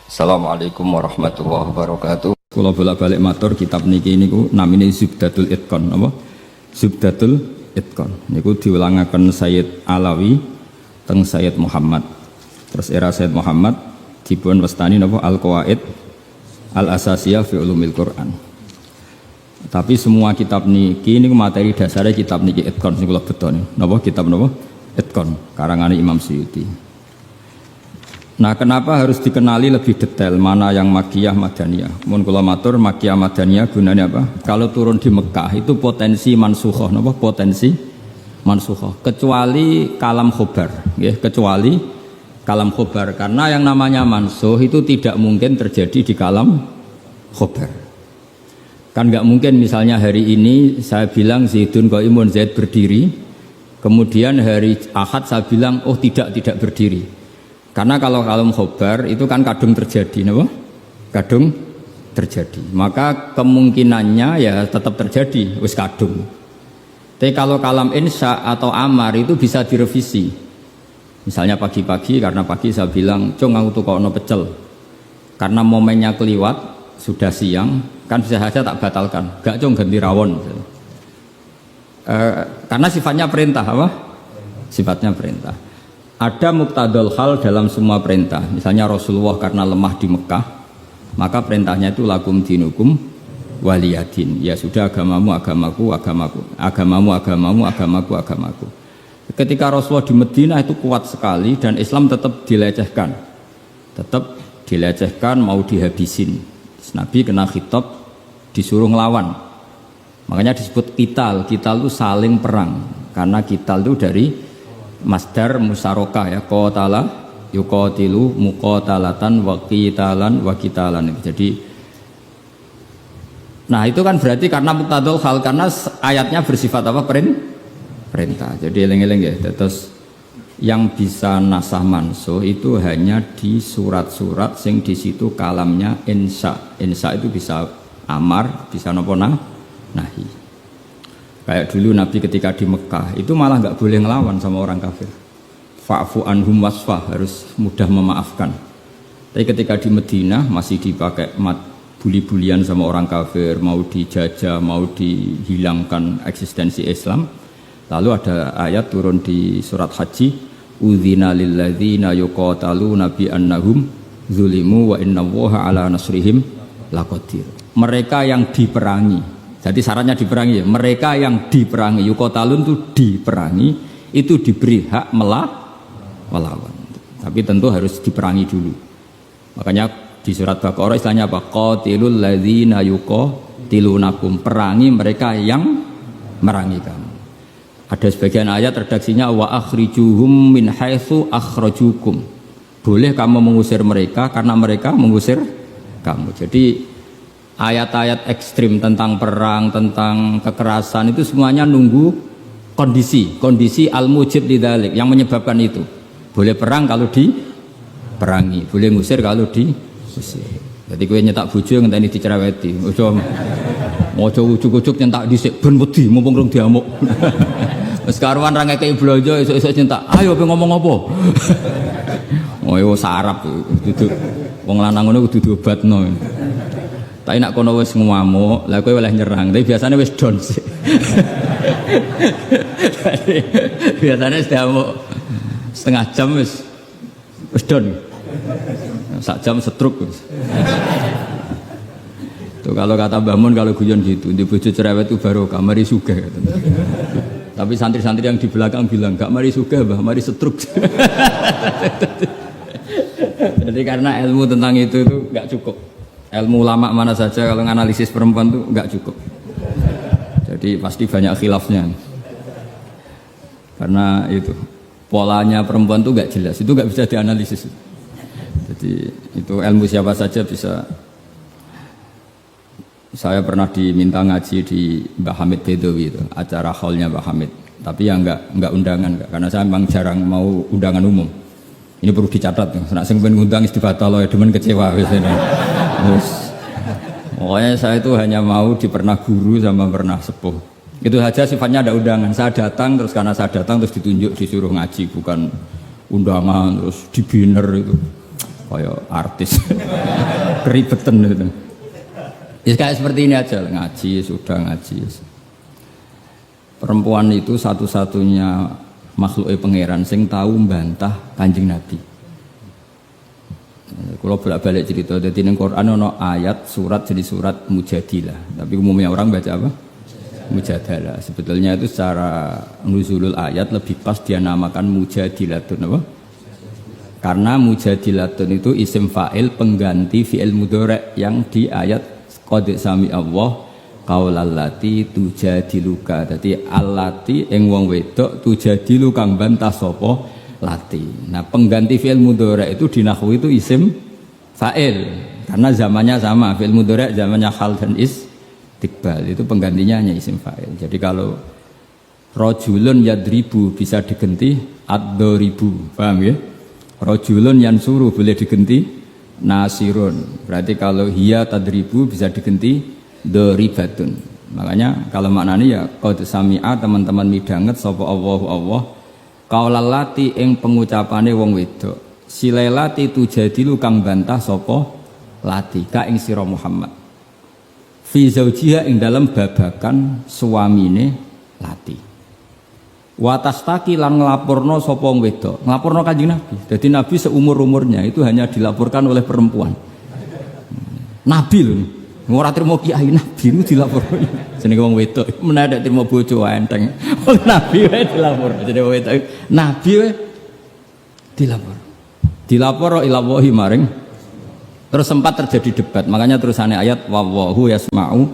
Assalamualaikum warahmatullahi wabarakatuh. Kula bolak-balik matur kitab niki niku namine Zubdatul Itqan apa? Zubdatul Itqan. Niku diulangaken Sayyid Alawi teng Sayyid Muhammad. Terus era Sayyid Muhammad dipun wastani napa Al-Qawaid Al-Asasiyah fi Ulumil Quran. Tapi semua kitab niki niku materi dasare kitab niki Itqan sing kula betoni. Napa kitab napa? Itqan karangane Imam Suyuti. Nah, kenapa harus dikenali lebih detail mana yang Makkiyah Madaniyah? Mun kula matur Makkiyah Madaniyah gunanya apa? Kalau turun di Mekah itu potensi mansukhoh, napa? Potensi mansukhoh. Kecuali kalam khobar, nggih, kecuali kalam khobar karena yang namanya mansuh itu tidak mungkin terjadi di kalam khobar. Kan nggak mungkin misalnya hari ini saya bilang Zaidun qaimun, Zaid berdiri, kemudian hari Ahad saya bilang oh tidak berdiri. Karena kalau kalam khobar itu kan kadung terjadi, apa? Kadung terjadi. Maka kemungkinannya ya tetap terjadi, wis kadung. Tapi kalau kalam insya atau amar itu bisa direvisi. Misalnya pagi-pagi karena pagi saya bilang, "Cung aku tukokno pecel." Karena momennya keliwat, sudah siang, kan bisa saja tak batalkan. Gak cung ganti rawon. Karena sifatnya perintah, apa? Sifatnya perintah. Ada muqtadul hal dalam semua perintah. Misalnya Rasulullah karena lemah di Mekah, maka perintahnya itu lakum dinukum waliyadin. Ya sudah agamamu agamaku, agamamu agamaku, agamaku. Ketika Rasulullah di Madinah itu kuat sekali dan Islam tetap dilecehkan. Tetap dilecehkan, mau dihabisin. Nabi kena khitab disuruh ngelawan. Makanya disebut qital. Qital itu saling perang. Karena qital itu dari masdar musyarakah ya, qatala yuqatilu muqatalatan wa qitalan wa qitalan. Jadi nah itu kan berarti karena muqtadul hal, karena ayatnya bersifat apa? Perintah. Jadi eling-eling ya. Terus yang bisa nasah mansuh itu hanya di surat-surat sing di situ kalamnya insya. Insya itu bisa amar, bisa napa nahi. Kayak dulu Nabi ketika di Mekah itu malah nggak boleh ngelawan sama orang kafir. Fa'fu anhum wasfah, harus mudah memaafkan. Tapi ketika di Madinah masih dipakai buli-bulian sama orang kafir, mau dijajah, mau dihilangkan eksistensi Islam. Lalu ada ayat turun di surat Haji, udzina lilladzina yuqataluna bi annahum zulimu wa innallaha ala nasrihim laqadir. Mereka yang diperangi. Jadi syaratnya diperangi ya. Mereka yang diperangi, yuqatalun itu diperangi, itu diberi hak melawan. Tapi tentu harus diperangi dulu. Makanya di surat Baqarah istilahnya apa? Qatilul ladzina yuqatilunakum, perangi mereka yang merangi kamu. Ada sebagian ayat redaksinya wa akhrijuhum min haitsu akhrajukum. Boleh kamu mengusir mereka karena mereka mengusir kamu. Jadi ayat-ayat ekstrim tentang perang, tentang kekerasan itu semuanya nunggu kondisi al-mujib lidzalik yang menyebabkan itu. Boleh perang kalau diperangi, boleh ngusir kalau diusir. Jadi kowe nyetak bojo ngenteni dicereweti. Ojo ujuk-ujuk nyentak dhisik ben wedi mumpung rung diamuk. Wis karuan ra ngekeki blonjo esuk-esuk nyentak. Ayo pengen ngomong apa? Oh yo sarap duduk wong lanang ngono kudu diobatno. Tapi nak kono wis ngamuk, lah kowe oleh nyerang. Tapi biasanya wis down sih. Biasanya wis diamuk setengah jam wis down. Sak jam setruk. Tuh kalau kata Mbah Mun kalau guyon gitu, di bojo cerewet itu baru mari sugih. Tapi santri-santri yang di belakang bilang, "Gak mari sugih, Mbah, mari setruk." Jadi karena ilmu tentang itu gak cukup. Ilmu ulama mana saja kalau menganalisis perempuan itu enggak cukup. Jadi pasti banyak khilafnya. Karena itu polanya perempuan itu enggak jelas, itu enggak bisa dianalisis. Jadi itu ilmu siapa saja bisa. Saya pernah diminta ngaji di Mbah Hamid Bedowi itu, acara hallnya Mbah Hamid. Tapi ya enggak undangan, karena saya memang jarang mau undangan umum. Ini perlu dicatat, nak sing ben ngundang istibatal ya demen kecewa biasanya. Pokoknya saya itu hanya mau pernah guru sama pernah sepuh. Itu saja sifatnya ada undangan. Saya datang terus karena saya datang terus ditunjuk disuruh ngaji, bukan undangan terus di banner itu. kayak artis keribetan itu. Ya kayak seperti ini aja, ngaji sudah ngaji. Perempuan itu satu-satunya makhluk pangeran sing tahu membantah Kanjeng Nabi. Kalau bolak-balik cerita, jadi di Quran ada ayat surat jadi surat Mujadilah, tapi umumnya orang baca apa? Mujadalah. Sebetulnya itu secara nuzulul ayat lebih pas dia namakan Mujadilatun apa? Karena Mujadilatun itu isim fa'il pengganti fi'il mudhari' yang di ayat qad sami Allah qaulallati tujadiluka. Dadi allati ing wong wedok tujadilu kang bantah sapa lati. Nah, pengganti fi'il mudhari' itu di nahwu itu isim fa'il karena zamannya sama. Fi'il mudhari' zamannya hal dan istiqbal, itu penggantinya hanya isim fa'il. Jadi kalau rajulun yadribu bisa diganti ad-daribu, paham ya? Rajulun yansuru boleh diganti nasirun. Berarti kalau hiya tadribu bisa diganti doribatun. Makanya kalau maknanya ya qad sami'a, teman-teman midanget sapa Allahu Allah qaulallati ing pengucapane wong wedok silelati tujadilu kang bantah sapa lati ka ing sira Muhammad fi zaujiha ing dalam babakan suamine lati. Watastaki lan nglaporno sapa wong wedok, nglaporno Kanjeng Nabi. Jadi Nabi seumur-umurnya itu hanya dilaporkan oleh perempuan. Nabi lho, ora trimo kiai Nabi itu dilaporno. Jenenge wong wedok menawa trimo bojo enteng. Wong Nabi wae dilaporno. Jenenge wong wedok Nabi wae dilapor. Dilapor ila wahi maring. Terus sempat terjadi debat. Makanya terusannya ayat wallahu yasma'u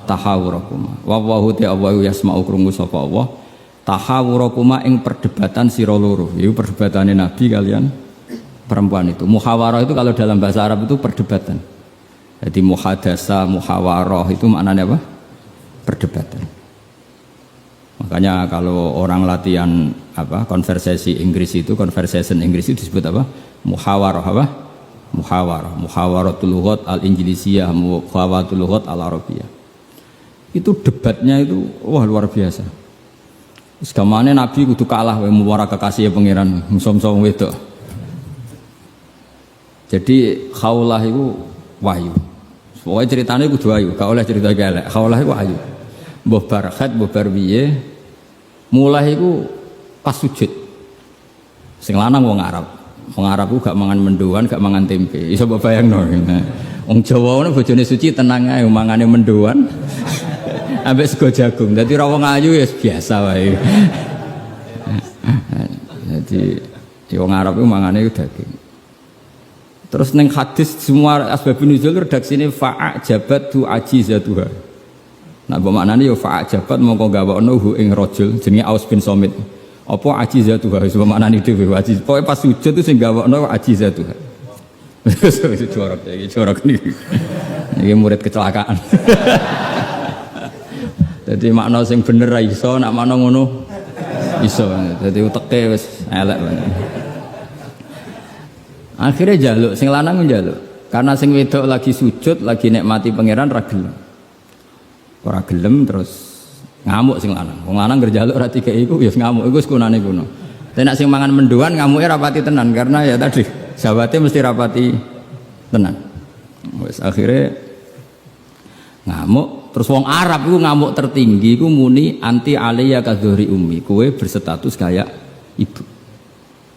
tahawurakum. Wallahu ta'ala yasma'u krungu sapa Allah. Tahawurakuma ing perdebatan sira loro. Itu perdebatane Nabi kalian perempuan itu. Muhawarah itu kalau dalam bahasa Arab itu perdebatan. Jadi muhadasa, muhawarah itu maknanya apa? Perdebatan. Makanya kalau orang latihan apa? Konversasi Inggris itu, conversation Inggris itu disebut apa? Muhawarah apa? Muhawarah. Muhawaratul lughat al-Injlisiyah, muhawaratul lughat al-Arabiyah. Itu debatnya itu wah luar biasa. Segamane Nabi kudu kalah wae muwara kekasih pangeran musom-som wedok. Jadi khaulah itu wahyu. Pokoke ceritane kudu wahyu, gak oleh cerita elek. Khaulah itu wahyu. Mbah Barkhat, mbah Barbiye mulai iku pas sujud. Sing lanang wong Arab. Wong Arab ku gak mangan mendoan, gak mangan tempe. Iso mbok bayangno. Wong Jawa ngono bojone suci tenang ae mangane mendoan. Ambek sego jagung. Dadi ra wong ayu ya biasa wae. Jadi wong Arab itu mangane daging. Terus ning hadis semua asbabun nuzul redaksine fa'ajabat tu ajizatuha. Nah, mbok maknane ya fa'ajabat mongko gawakno hu ing rajul jenenge Aus bin Somit. Apa ajizatuha wis maknane dhewe ajiz. Pokoke pas sujud itu sing gawakno ajizatuha. Wis jorok iki jorok niki. Iki murid kecelakaan. Jadi makna sing bener ra iso, nak makna ngono iso. Jadi uteke wis elek banget. Akhirnya jaluk, sing lanang njaluk. Karena sing wedok lagi sujud, lagi nikmati pangeran ra gelem. Ora gelem terus ngamuk sing lanang. Wong lanang ngerjaluk ra dikeki iku ya ngamuk iku sekunane kuno. Tapi nek sing mangan mendoan ngamuke rapati tenan karena ya tadi sahabate mesti rapati tenan. Wis akhirnya ngamuk. Terus wong Arab itu ngamuk tertinggi itu muni anti aliyya kadhuri ummi, kowe berstatus kayak ibu.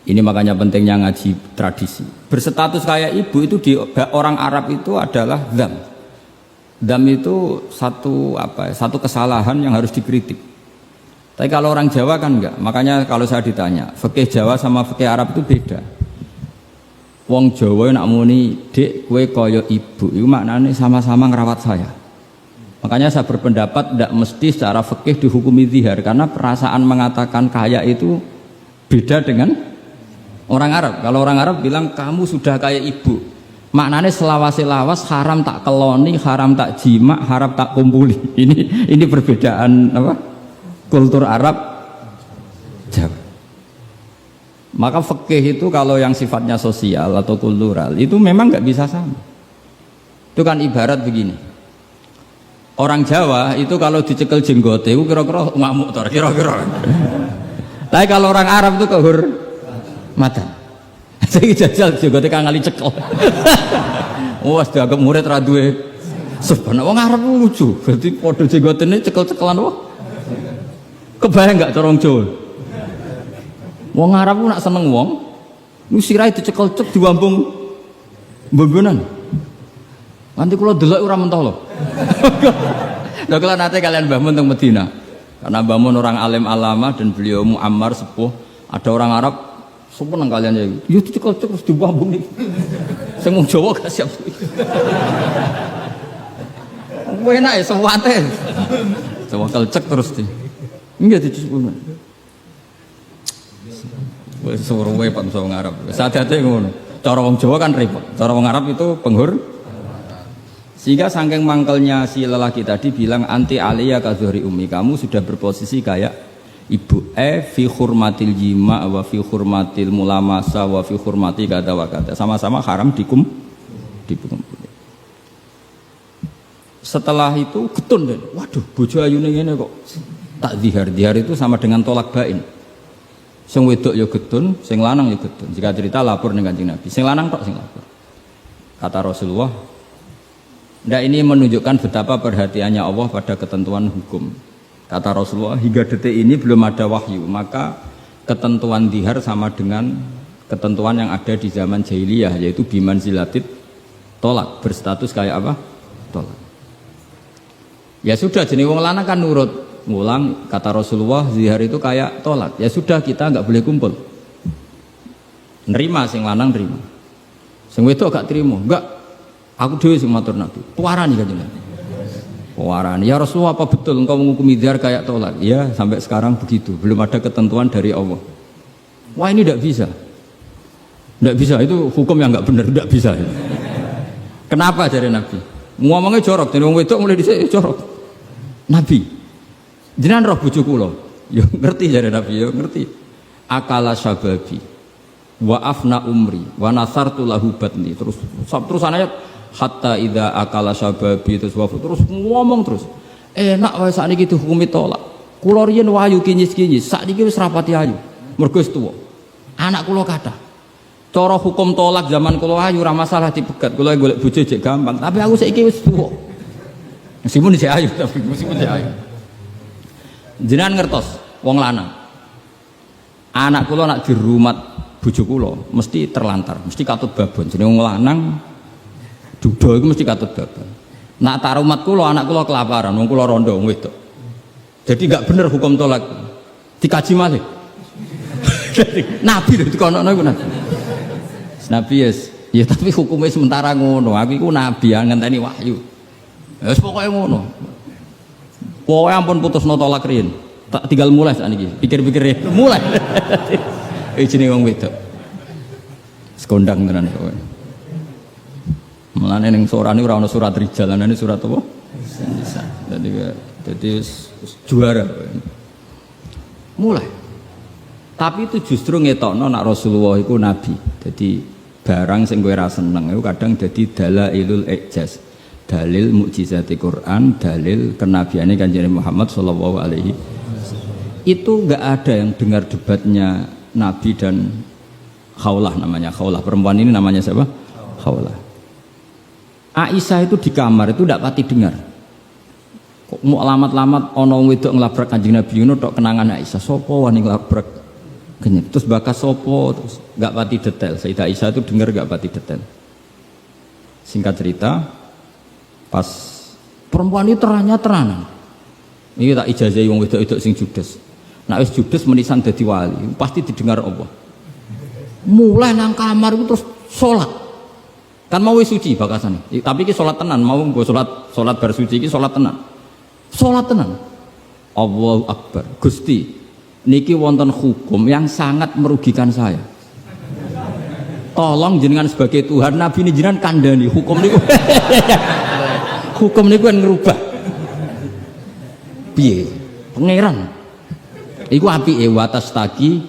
Ini makanya pentingnya ngaji tradisi. Berstatus kayak ibu itu di orang Arab itu adalah dzam. Dzam itu satu kesalahan yang harus dikritik. Tapi kalau orang Jawa kan enggak. Makanya kalau saya ditanya, fikih Jawa sama fikih Arab itu beda. Wong Jawa nak muni, "Dek, kowe kaya ibu." Itu maknanya sama-sama ngerawat saya. Makanya saya berpendapat tidak mesti secara fikih dihukumi zihar karena perasaan mengatakan kaya itu beda dengan orang Arab. Kalau orang Arab bilang kamu sudah kayak ibu, maknanya selawas-lawas haram tak keloni, haram tak jima, haram tak kumpuli. Ini perbedaan apa? Kultur Arab Jawa. Maka fikih itu kalau yang sifatnya sosial atau kultural itu memang nggak bisa sama. Itu kan ibarat begini. Orang Jawa itu kalau dicekel jenggote itu kira-kira ngamuk tor kira-kira. Tapi kalau orang Arab itu kehormatan. Saya jajal juga tekan kali cekel. Wes dianggap murid ra duwe sebenarnya wong Arab lucu. Berarti padha jenggotene cekel-cekelan wae. Kebayang enggak corong Jawa? Wong Arab ku nak seneng wong, ku sirahe dicekel cek diwambung mbombonan. Nanti kula delok ora mentah lho. Lha kula nate kalian Mbah Mun teng Medina. Karena Mbah Mun orang alim alama dan beliau muammar sepuh, ada orang Arab seneng kalian ya. Ya dicekel cek terus diwambung iki. Sing wong Jawa gak siap. Enak ya sewate. Sewakal cek terus di. Enggak dicukup. Wis suruh wae Pak wong Arab. Sadate ngono. Cara wong Jawa kan repot. Cara wong Arab itu penghur. Sehingga saking mangkelnya si lelaki tadi bilang anti aliyah ka zuhri ummi, kamu sudah berposisi kayak ibu. Fi hurmatil jima wa fi hurmatil mulamasa wa fi hurmati kata wa kata. Sama-sama haram dikum. Setelah itu getun deh. Waduh, bojo ayune ngene kok tak zihar. Zihar itu sama dengan tolak bain. Sing wedok ya getun, sing lanang ya getun. Jika cerita lapor ning Kanjeng Nabi. Sing lanang tok sing lapor. Kata Rasulullah, ndak ini menunjukkan betapa perhatiannya Allah pada ketentuan hukum. Kata Rasulullah, hingga detik ini belum ada wahyu, maka ketentuan zihar sama dengan ketentuan yang ada di zaman jahiliyah, yaitu biman zilatit tolak, berstatus kayak apa? Tolak. Ya sudah, jenis wong lanang kan nurut. Ngulang kata Rasulullah, zihar itu kayak tolak. Ya sudah, kita nggak boleh kumpul. Nerima sing lanang nerima. Sing wedok gak terima. Enggak. Aku dhewe sing matur Nabi. Puarani Kanjeng Nabi. Puarani. Ya Rasulullah, apa betul engkau menghukumi zihar kayak tolak? Ya, sampai sekarang begitu. Belum ada ketentuan dari Allah. Wah, ini tidak bisa. Tidak bisa, itu hukum yang nggak benar, tidak bisa. Kenapa jare Nabi? Ngomongnya jorok, jadi wong wedok mulai dhisik jorok. Nabi, jenengan roh bojo kula. Ya ngerti jare Nabi, ya ngerti. Akala syababi wa afna umri wa nasartu lahu batni. Terus ayat hatta idza akala syababi terus ngomong terus. Enak wae sakniki dihukumi tolak. Kula riyen wayu kinyis-kinyis, sakniki wis rapati ayu. Mergo wis tuwa. Anak kula kathah. Cara hukum tolak zaman kula ayu ora masalah dipegat. Kula golek bojo jek gampang, tapi aku saiki wis tuwa. Meskipun isih ayu, tapi meskipun isih ayu. Jenengan ngertos wong lanang. Anak kula nak dirumat bojo kula mesti terlantar, mesti katut babon. Jenenge wong lanang duda iku mesti katut babon. Nak tarumat kula anak kula kelaparan, wong kula rondo wong wedok. Jadi enggak bener hukum tolak. Dikaji malih. Nabi lho dikono iku Nabi. Nabi ya tapi hukumnya sementara ngono. Aku iku nabi ngenteni wahyu. Wis pokoke ngono. Pokoke ampun putusno tolak riyen. Tak tinggal mulai sakniki. Pikir-pikir mulai. Jenenge wong wedok. Sekondang tenan kowe. Mulane ning sorane ora ana surat rijal, ana surat apa? Nisa. Jadi juara. Mulai. Tapi itu justru ngetokno nak Rasulullah iku nabi. Jadi barang sing kowe ra seneng iku kadang dadi dalailul ijaz. Dalil mukjizati Quran, dalil kenabiane Kanjeng Muhammad sallallahu alaihi wasallam. Itu enggak ada yang dengar debatnya Nabi dan Khawlah namanya. Khawlah perempuan ini namanya siapa? Khawlah. Aisyah itu di kamar itu enggak pati dengar. Kok mau alamat-alamat ana wong wedok nglabrak Kanjeng Nabi ngono tok kenangan Aisyah. Sapa wani nglabrak? Terus bakas sopo terus enggak pati detail. Sayyidah Aisyah itu dengar enggak pati detail. Singkat cerita, pas perempuan itu terang-terangan. Ini tak ijazahi wong wedok-wedok sing judes. Nek wis judes menisan dadi wali, pasti didengar Allah. Mulai nang kamar itu terus salat. Kan mau wis suci bakasane. Tapi iki salat tenan, mau nggo salat bar suci iki salat tenan. Salat tenan. Allahu Akbar. Gusti, niki wonten hukum yang sangat merugikan saya. Tolong jenengan sebagai Tuhan, Nabi ini jenengan kandhani hukum niku. Hukum niku kan ngerubah. Piye? Pangeran. Iku apike watas taki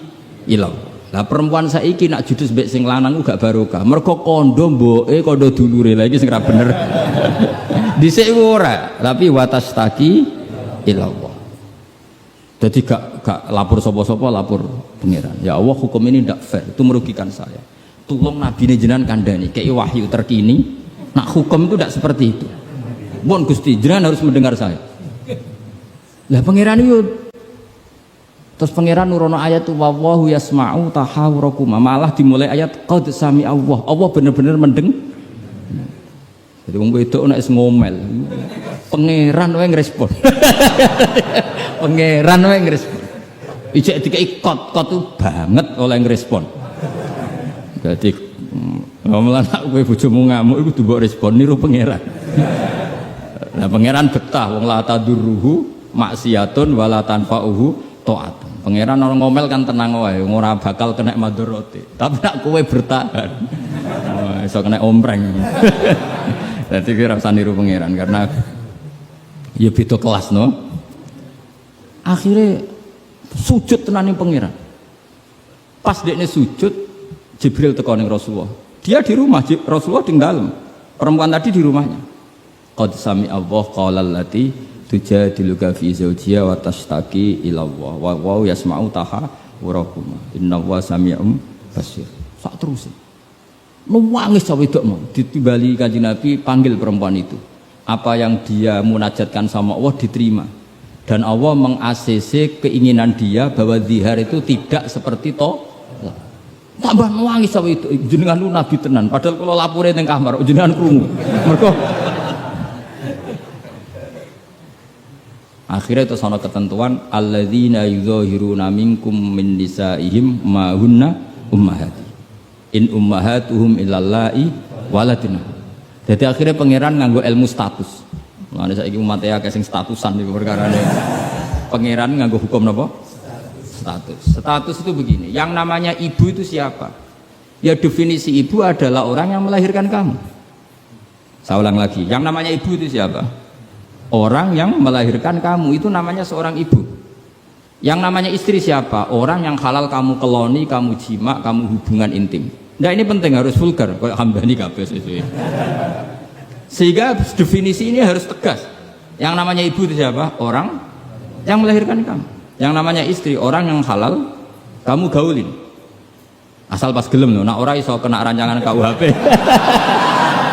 ilang. Lah perempuan saiki nak judus mbek sing lanang gak barokah. Mergo kondo mboke kondo dulure. Lah iki sing ra bener. Dhisik ora, tapi watas taki ilang. Jadi gak lapor sopo-sopo, lapor pangeran. Ya Allah, hukum ini tidak fair, itu merugikan saya. Tulung nabi ini jenengan kandani, kayak wahyu terkini. Nak hukum itu tidak seperti itu. Bon Gusti, jenengan harus mendengar saya. Lah pangeran itu, terus pangeran nurono ayat tu wallahu yasma'u tahawurakum. Malah dimulai ayat qad sami Allah. Allah benar-benar mendeng. Jadi wong wedok nek ngomel. Pangeran wae ngrespon. Pangeran wae ngrespon. Ijek dikai kot tu banget oleh ngrespon. Jadi ngomel anak kowe bojomu ngamuk iku mbok respon niru pangeran. Nah pangeran betah wong la tadurruhu maksiatun wala tanfa'uhu ta'at. Pangeran orang ngomel kan tenang wae, ora bakal kena madharate. Tapi nak kowe bertahan. Iso kena ompreng. Jadi kira usah niru pangeran karena ya beda kelas no. Akhirnya sujud tenani pangeran. Pas dekne sujud, Jibril teko ning Rasulullah. Dia di rumah, Rasulullah di dalam. Perempuan tadi di rumahnya. Qad sami Allah qala allati tujadiluka fi zawjiha wa tashtaki ila Allah wa yasma'u tahawurakum. Innallaha sami'un basir. Sak terus. Nangis cawe wedok mau ditimbali Kanjeng Nabi panggil perempuan itu. Apa yang dia munajatkan sama Allah diterima. Dan Allah meng-ACC keinginan dia bahwa zihar itu tidak seperti tolak. Tambah nangis cawe itu jenengan lu nabi tenan. Padahal kalau lapore ning kamar jenengan krungu. Mergo akhirnya itu sono ketentuan alladzina yuzahiruna minkum min nisaihim ma hunna ummahati. In ummahatuhum illallai waladina. Jadi akhirnya pangeran nganggo ilmu status. Mulane saiki umat ya sing statusan iki perkarane. Pangeran nganggo hukum napa? Status. Status itu begini, yang namanya ibu itu siapa? Ya definisi ibu adalah orang yang melahirkan kamu. Saya ulang lagi, yang namanya ibu itu siapa? Orang yang melahirkan kamu itu namanya seorang ibu. Yang namanya istri siapa? Orang yang halal kamu keloni, kamu jima, kamu hubungan intim. Nah ini penting, harus vulgar, kayak hambani kabeh sesuai. Sehingga definisi ini harus tegas. Yang namanya ibu itu siapa? Orang yang melahirkan kamu. Yang namanya istri, orang yang halal kamu gaulin. Asal pas gelem loh, nak ora iso kena rancangan KUHP.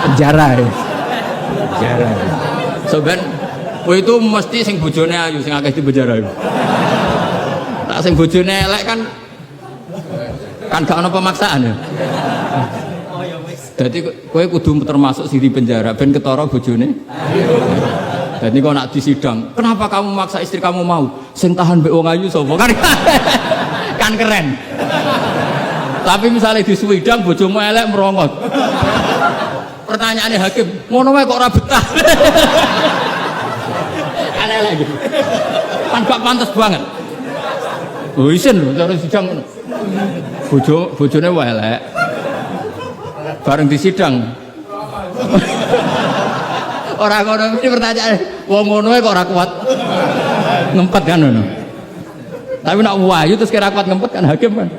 Penjara ya. Penjara. Soben, kowe itu mesti sing bojone ayu, sing akeh di penjara. Tak sing bojone elek kan gak ada pemaksaan ya. Jadi kowe kudu termasuk sing di penjara ben ketara bojone. Jadi kok nak disidang, kenapa kamu memaksa istri kamu mau? Sing tahan mbek wong ayu sapa? Kan keren. Tapi misalnya disuwidang bojomu elek merongot. Pertanyaannya hakim, ngono wae kok ora betah. Elek gitu. Kan gak pantes banget. Oh isin lho cara sidang ngono. Bojone wae elek. Bareng disidang. Orang ngono ini pertanyaan, wong ngono kok ora kuat ngempet kan ngono. Tapi nak wayu terus kira kuat ngempet kan hakim kan.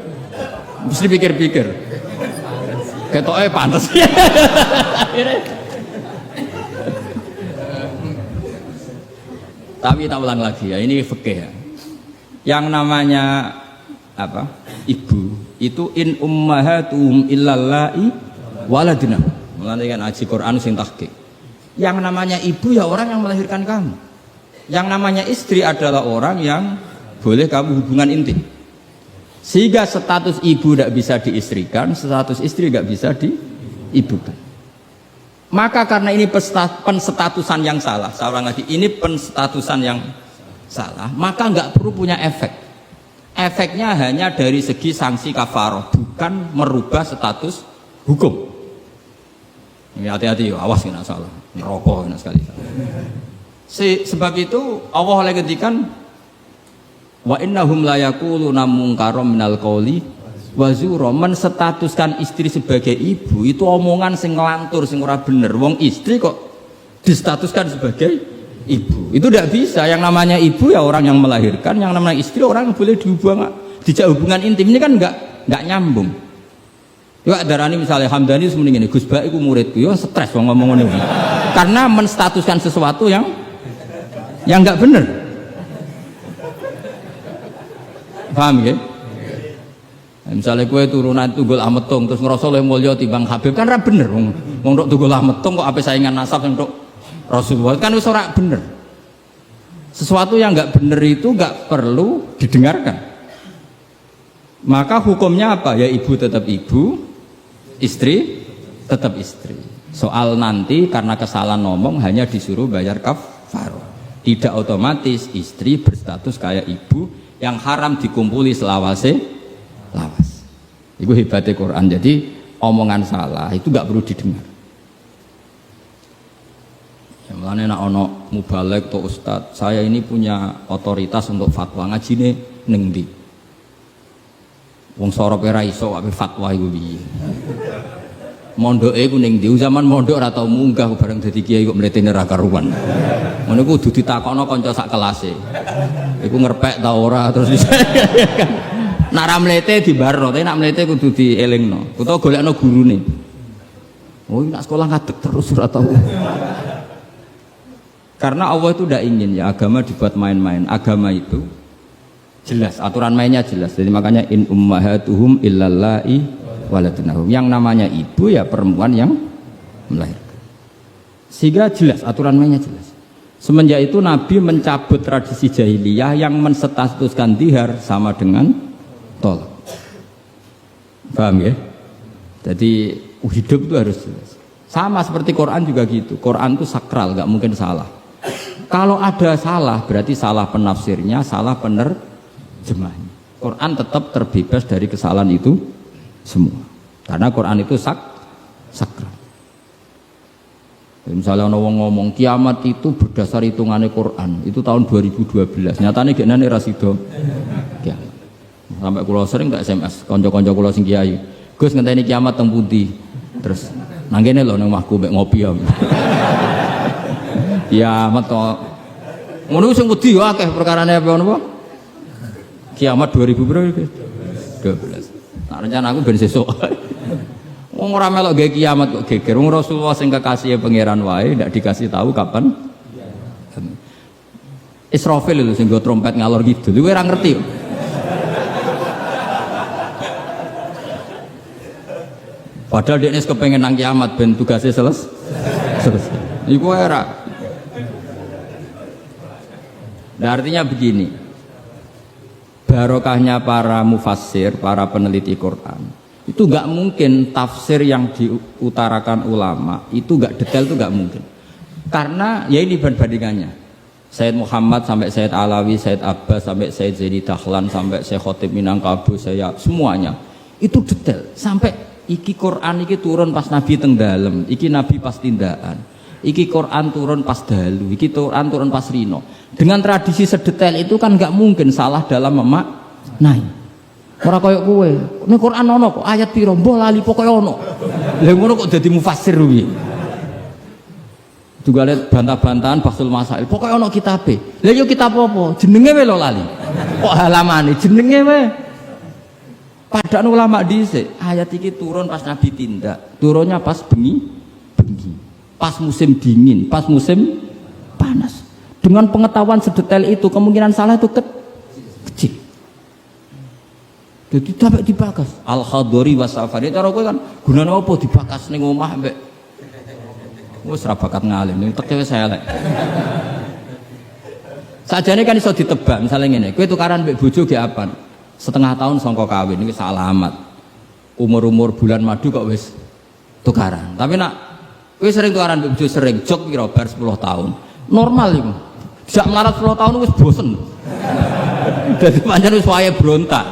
Mesti pikir-pikir. Ketoke pantes. Tapi tak ulang lagi ya, ini fikih ya. Yang namanya apa? Ibu itu in ummahatuhum illallai waladina. Mulane kan aji Quran sing tahqiq. Yang namanya ibu ya orang yang melahirkan kamu. Yang namanya istri adalah orang yang boleh kamu hubungan intim. Sehingga status ibu tidak bisa diistrikan, status istri tidak bisa diibukan. Maka karena ini penstatusan yang salah, saya ulang lagi, ini penstatusan yang salah, maka nggak perlu punya efek. Efeknya hanya dari segi sanksi kafaroh, bukan merubah status hukum. Ini hati-hati ya, awas kena salah, neraka kena sekali. Sebab itu Allah oleh ketikan wa innahum la yaquluna munkaram minal qauli wa zura, menstatuskan istri sebagai ibu itu omongan sing ngelantur, sing ora bener. Wong istri kok distatuskan sebagai ibu, itu tidak bisa. Yang namanya ibu ya orang yang melahirkan, yang namanya istri orang yang boleh dijak hubungan intim. Ini kan nggak nyambung. Ya darani misalnya Hamdani semuanya ini Gus Bak itu muridku, ya stres wong ngomong ini karena menstatuskan sesuatu yang nggak bener. Paham ya? Misalnya kue turunan tunggul ametung terus ngerasa oleh mulya timbang Habib kan ra bener wong tok tunggul ametung kok ape saingan nasab untuk Rasulullah kan wis ora bener. Sesuatu yang enggak bener itu enggak perlu didengarkan. Maka hukumnya apa? Ya ibu tetap ibu, istri tetap istri. Soal nanti karena kesalahan ngomong hanya disuruh bayar kafarah. Tidak otomatis istri berstatus kayak ibu yang haram dikumpuli selawase lawas. Itu hebatnya Quran. Jadi omongan salah itu nggak perlu didengar. Ya, mulane nek ana mubalek atau ustad, saya ini punya otoritas untuk fatwa ngajine ning ndi. Wong sorope ra iso wae fatwa iku piye. Mondoke ku ning ndi? Zaman mondok ora tau munggah bareng dadi kiai kok mletene ra karuan. Ngono ku kudu ditakokno kanca sak kelase. Iku ngerpek ta ora terus nak ra mlete dibarno, tapi nak mlete kudu dielingno. Utawa golekno gurune. Oh, nak sekolah ngadeg terus ora tau. Karena Allah itu tidak ingin ya agama dibuat main-main. Agama itu jelas, aturan mainnya jelas. Jadi makanya in ummahatuhum illallai waladunahum. Yang namanya ibu ya perempuan yang melahirkan. Sehingga jelas, aturan mainnya jelas. Semenjak itu Nabi mencabut tradisi jahiliyah yang menstatuskan dihar sama dengan tolak. Paham ya? Jadi hidup itu harus jelas. Sama seperti Quran juga gitu. Quran itu sakral, nggak mungkin salah. Kalau ada salah, berarti salah penafsirnya, salah penerjemahnya. Quran tetap terbebas dari kesalahan itu semua. Karena Quran itu sakral. Misalnya orang ngomong kiamat itu berdasar hitungannya Quran, itu tahun 2012. Nyatanya gimana rasido kiamat. Sampai kulo sering tak SMS konco-konco kulo sing kiai. Gus ngenteni kiamat teng pundi? Terus nang kene lho nang omahku mek ngopi ya. Kiamat kok ngono sing wedi yo akeh perkarane apa napa? Kiamat 2000 berapa? 12. Nah, rencana aku ben sesuk. Wong ora melok gawe kiamat kok geger. Wong Rasulullah sing kekasih pangeran wae ndak dikasih tahu kapan. Israfil itu sing go trompet ngalor gitu. Kowe ora ngerti. Padahal dia kepengen nang kiamat ben tugasnya selesai. Iku era. Nah, artinya begini. Barokahnya para mufassir, para peneliti Quran. Itu enggak mungkin tafsir yang diutarakan ulama itu enggak detail, itu enggak mungkin. Karena ya ini bandingannya. Sayyid Muhammad sampai Sayyid Alawi, Sayyid Abbas sampai Sayyid Zaini Dahlan sampai Syekh Khotib Minangkabau, saya semuanya itu detail sampai iki Quran iki turun pas Nabi teng dalem, iki Nabi pas tindakan, iki Quran turun pas dalu, iki Quran turun pas rino. Dengan tradisi sedetail itu kan nggak mungkin salah dalam memaknai. Ora koyo kowe, ning Quran ono kok ayat piro mbah lali pokoke ono. Lha ngono kok dadi mufassir kuwi. Juga lihat bantah-bantahan Basul Masail, pokoke ono kitabe. Lha yo kitab apa? Jenenge wae lho lali. Kok halamane jenenge wae. Padahal ulama dhisik ayat iki turun pas Nabi tindak, turunnya pas bengi, pas musim dingin, pas musim panas. Dengan pengetahuan sedetail itu kemungkinan salah itu kecil. Jadi sampai dibakas. Al-Khadori wasafari cara kowe kan gunane apa dibakas ning omah mbek wis ra bakat ngalim, teke wis elek. Sajane kan iso ditebak, misalnya ngene, kowe tukaran mbek bojo ge apaan? Setengah tahun songko kawin ini salamat, umur bulan madu kok wis tukaran. Tapi nak wis sering tukaran bojo sering jok piro bar 10 tahun normal itu. Sejak melarat 10 tahun wis bosen. Dadi pancen wis wayahe brontak.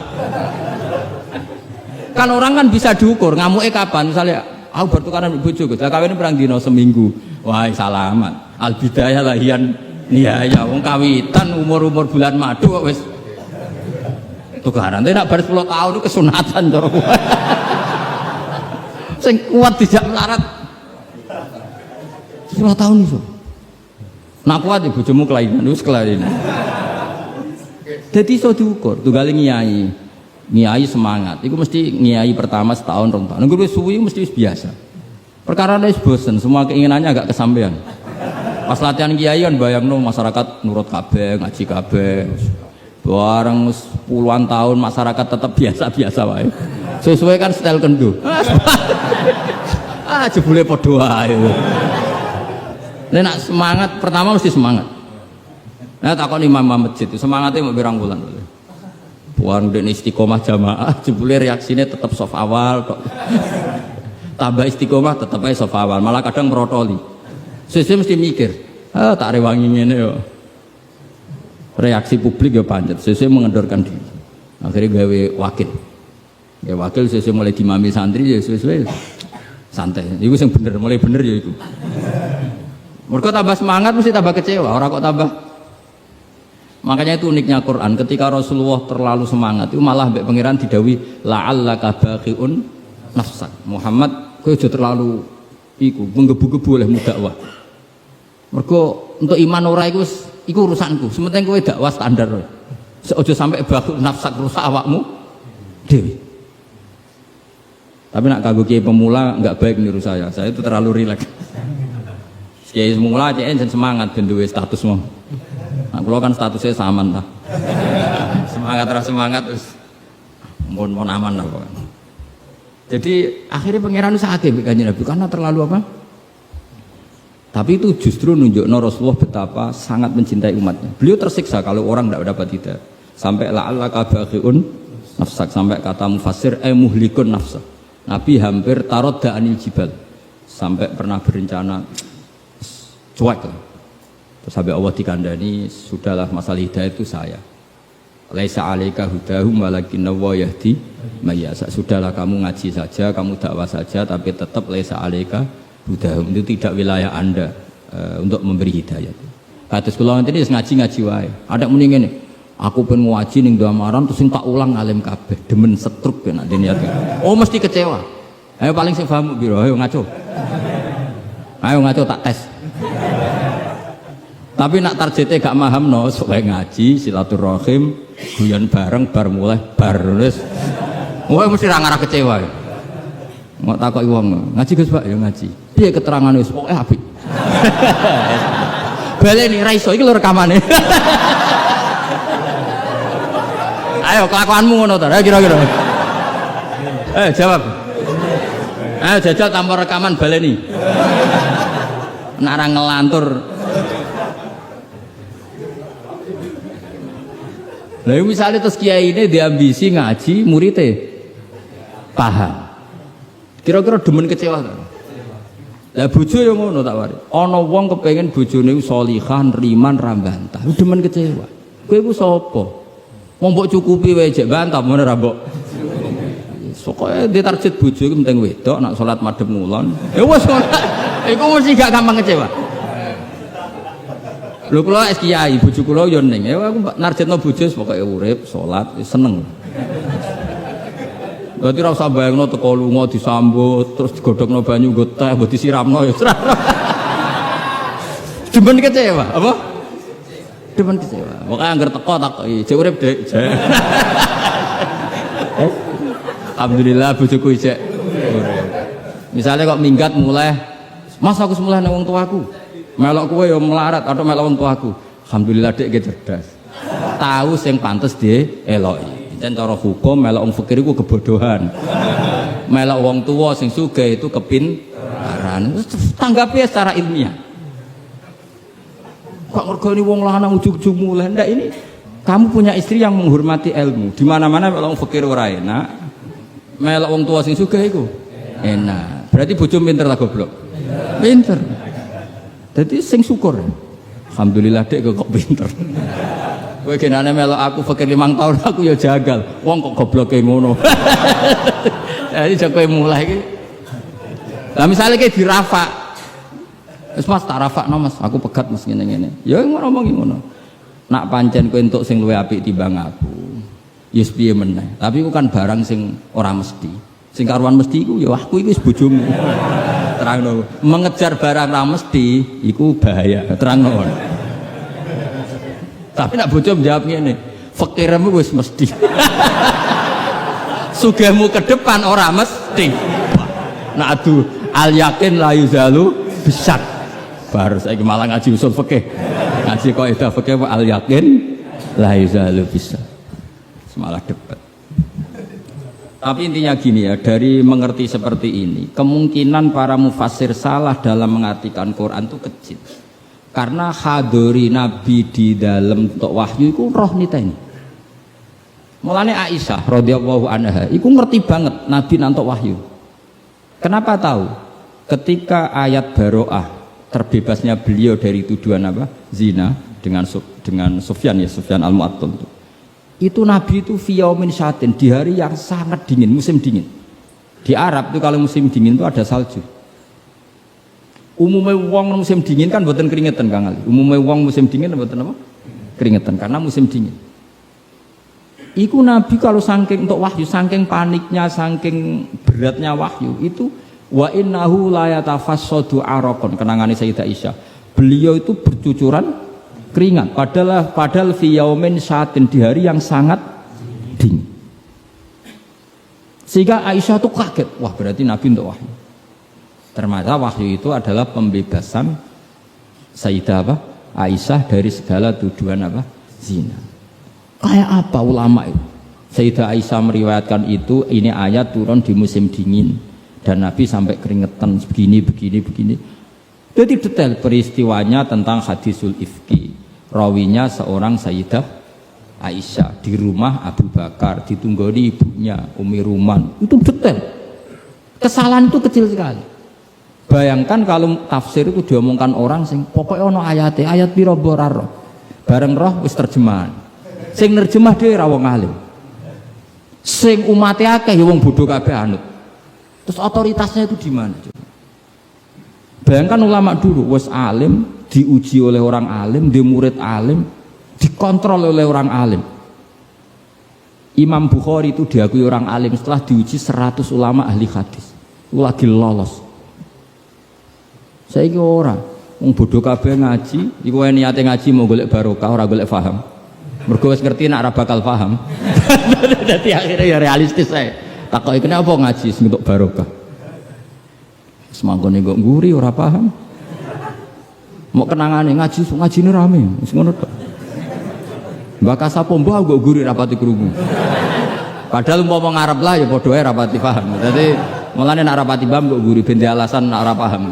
Kan orang kan bisa diukur ngamuke kapan. Misalnya aku bertukaran bojo Gus, lah kawin perang dino seminggu. Wah salamat. Al bidayah lahian nihaya wong kawitan umur bulan madu kok wis tukaran, tapi nak bar 10 tahun itu kesunatan cara kuat. Sing kuat tidak melarat 10 tahun itu. Nak kuat ya bojomu kelainan, wis kelainan. Jadi iso diukur, tunggal ngiyai semangat. Iku mesti ngiyai pertama setahun rong tahun. Nunggu wis suwi mesti wis biasa. Perkara wis bosen, semua keinginannya agak kesampaian. Pas latihan kiai kan bayangno masyarakat nurut kabeh, ngaji kabeh. Bareng puluhan tahun masyarakat tetap biasa-biasa wae. Sesuai kan style kendu. Jebule padha wae. Nek semangat pertama mesti semangat. Nah takon imam masjid itu semangatnya mau pirang bulan. Puan udah istiqomah jamaah, jebule reaksinya tetap soft awal kok. Tambah istiqomah tetap aja soft awal, malah kadang merotoli. Sesuai mesti mikir, tak rewangi ngene yo. Reaksi publik ya pancet, sesuai mengendorkan diri. Akhirnya gawe wakil. Ya wakil sesuai mulai dimami santri ya sesuai santai. Iku yang bener, mulai bener ya itu. Mereka tambah semangat mesti tambah kecewa, orang kok tambah. Makanya itu uniknya Quran, ketika Rasulullah terlalu semangat itu malah mbek pangeran didawi la'allaka baqiun nafsak. Muhammad kowe aja terlalu iku menggebu-gebu oleh dakwah. Mergo untuk iman ora iku urusanku, sementing kowe dakwah standar. Aja sampai baqiun nafsak rusak awakmu dhewe. Tapi nak kanggo kiai pemula enggak baik niru saya itu terlalu rileks. Kiai semula cek semangat ben duwe status mau. Nah, kalau kan statusnya saman lah. Semangat terus semangat terus mohon aman lah pokoknya. Jadi akhirnya pangeran sakit kanjeng Nabi karena terlalu apa? Tapi itu justru nunjukno Rasulullah betapa sangat mencintai umatnya. Beliau tersiksa kalau orang tidak dapat hidayah. Sampai la'allaka baqiun nafsak, sampai kata mufassir muhlikun nafsak. Nabi hampir tarodda anil jibal. Sampai pernah berencana cuek lah. Terus sampai Allah dikandani, sudahlah masalah hidayah itu saya. Laisa 'alaika hudahum walakinna wa yahdi may yasha. Sudahlah kamu ngaji saja, kamu dakwah saja, tapi tetap laisa 'alaika hudahum, itu tidak wilayah Anda untuk memberi hidayah. Kados kula ngene iki ngaji wae. Ada muni ngene, aku pengen ngaji ning Damaran terus sing tak ulang alim kabeh, demen setruk ben niat. Oh mesti kecewa. Ayo paling sing paham piro, ayo ngaco. Ayo ngaco tak tes. Tapi nak targetnya gak paham no, supaya ngaji, silaturahim, guyon bareng, bar mulai, bar nulis. Wah mesti rangarah kecewa. Mau takut uang ngaji Gus Pak ya ngaji. Dia keterangan wis pokoknya apik. Baleni ra iso iki lho rekamane. Ayo kelakuanmu ngono ta, kira-kira. Jawab. Ayo jajal tanpa rekaman baleni. Nek ora ngelantur. Lah misalnya terus kiai ini diambisi ngaji muridnya paham. Kira-kira demen kecewa ta? Lah bojo yo ngono tak wari. Ana wong kepengin bojone sholihan, riman, ra bantah. Demen kecewa. Kowe iku sapa? Wong mbok cukupi wae jek bantah men ra mbok. Pokoke ditarget bojo iku penting wedok nak salat madhep ngulon. Ya wis ngono. Iku mesti gak gampang kecewa. Lho kula es kiai, bojo kula yo ning. Ya aku narjetno bojo pokoke urip, salat, seneng. Berarti ra usah bayangno teko lunga disambut, terus digodhogno banyu nggo teh, mbok disiramno ya ora. Demen kecewa, apa? Demen kecewa. Pokoke anggar teko takoki, jek urip, Dik. Alhamdulillah bojoku isih urip. Misale kok minggat mulai, Mas aku semula nang wong tuaku. Melok kowe ya melarat atau melok wong tuaku. Alhamdulillah Dik ge cerdas. Tahu sing pantes dieloki. Dan cara hukum melok wong fakir iku kebodohan. Melok wong tua sing sugih itu kepintaran. Tanggapi secara ilmiah. Kok ngergoni wong lanang ujug-ujug mulai ndak ini kamu punya istri yang menghormati ilmu. Di mana-mana melok wong fakir ora enak. Melok wong tua sing sugih iku enak. Berarti bojo pinter ta goblok? Pinter. Jadi sing syukur. Alhamdulillah Dek kok pinter. Kowe genane melok aku fakir 5 tahun aku ya jagal. Wong kok gobloke ngono. Jadi kowe mulai iki. Lah misale ki dirafak. Wis Mas tak rafakno Mas, aku pegat Mas ngene-ngene. Ya ngomong ngono. Nak pancen kowe entuk sing luwih apik timbang aku. Ya piye meneh. Tapi iku kan barang sing ora mesti. Sing karuan mesti iku ya aku iki wis bojomu. Terangno. Mengejar barang ra mesti iku bahaya. Terangno. Tapi nak bojo menjawab ngene, fakirmu wis mesti. Sugihmu ke depan ora mesti. Nak adu al yakin la yuzalu bisak. Baru saiki malah ngaji usul fikih. Ngaji kaidah fikih al yakin la yuzalu bisa. Semalah debat. Tapi intinya gini ya, dari mengerti seperti ini, kemungkinan para mufassir salah dalam mengartikan Quran itu kecil. Karena hadori Nabi di dalam untuk wahyu itu roh niteni. Mulane Aisyah radhiyallahu anha iku ngerti banget Nabi nantok wahyu. Kenapa tahu? Ketika ayat Baroah terbebasnya beliau dari tuduhan apa? Zina dengan Sufyan Al-Mu'attal itu Nabi itu fiyaumin syatin di hari yang sangat dingin, musim dingin. Di Arab itu kalau musim dingin itu ada salju. Umumnya wong musim dingin kan mboten keringetan Kang Ali. Umumnya wong musim dingin mboten apa? Keringetan karena musim dingin. Iku Nabi kalau saking untuk wahyu, saking paniknya, saking beratnya wahyu itu wa innahu la yatafassadu araqon, kenangane Sayyidah Aisyah. Beliau itu bercucuran keringat padahal fi yaumin syatin di hari yang sangat dingin. Sehingga Aisyah tuh kaget, wah berarti Nabi untuk wahyu. Ternyata wahyu itu adalah pembebasan Sayyidah apa? Aisyah dari segala tuduhan apa? Zina. Kayak apa ulama itu? Sayyidah Aisyah meriwayatkan itu, ini ayat turun di musim dingin dan Nabi sampai keringetan begini. Jadi detail peristiwanya tentang hadisul ifki. Rawinya seorang Sayyidah Aisyah di rumah Abu Bakar, ditunggoni ibunya Umi Ruman. Itu detail. Kesalahan itu kecil sekali. Bayangkan kalau tafsir itu diomongkan orang sing pokoknya ono ayat piro boraro. Bareng roh wis terjemahan. Sing nerjemah dhewe ra wong alim. Sing umate akeh ya wong bodho kabeh anut. Terus otoritasnya itu di mana? Bayangkan ulama dulu wis alim, diuji oleh orang alim, di murid alim, dikontrol oleh orang alim. Imam Bukhari itu diakui orang alim setelah diuji 100 ulama ahli hadis. Itu lagi lolos. Saiki ora, wong bodho kabeh ngaji, iku wae niate ngaji mau golek barokah, ora golek paham. Mergo wis ngerti nek ora bakal paham. Dadi akhirnya ya realistis ae. Takoki kenapa ngaji sing untuk barokah. Semangkone kok nguri ora paham. Mau kenangane ngajine rame, wis ngono tok. Mbak Kasapo mbah kok nguri rapati krungu. Padahal mau ngarep lah ya padha ae rapati paham. Dadi mulane nek rapati paham kok nguri ben alasan nek ora paham.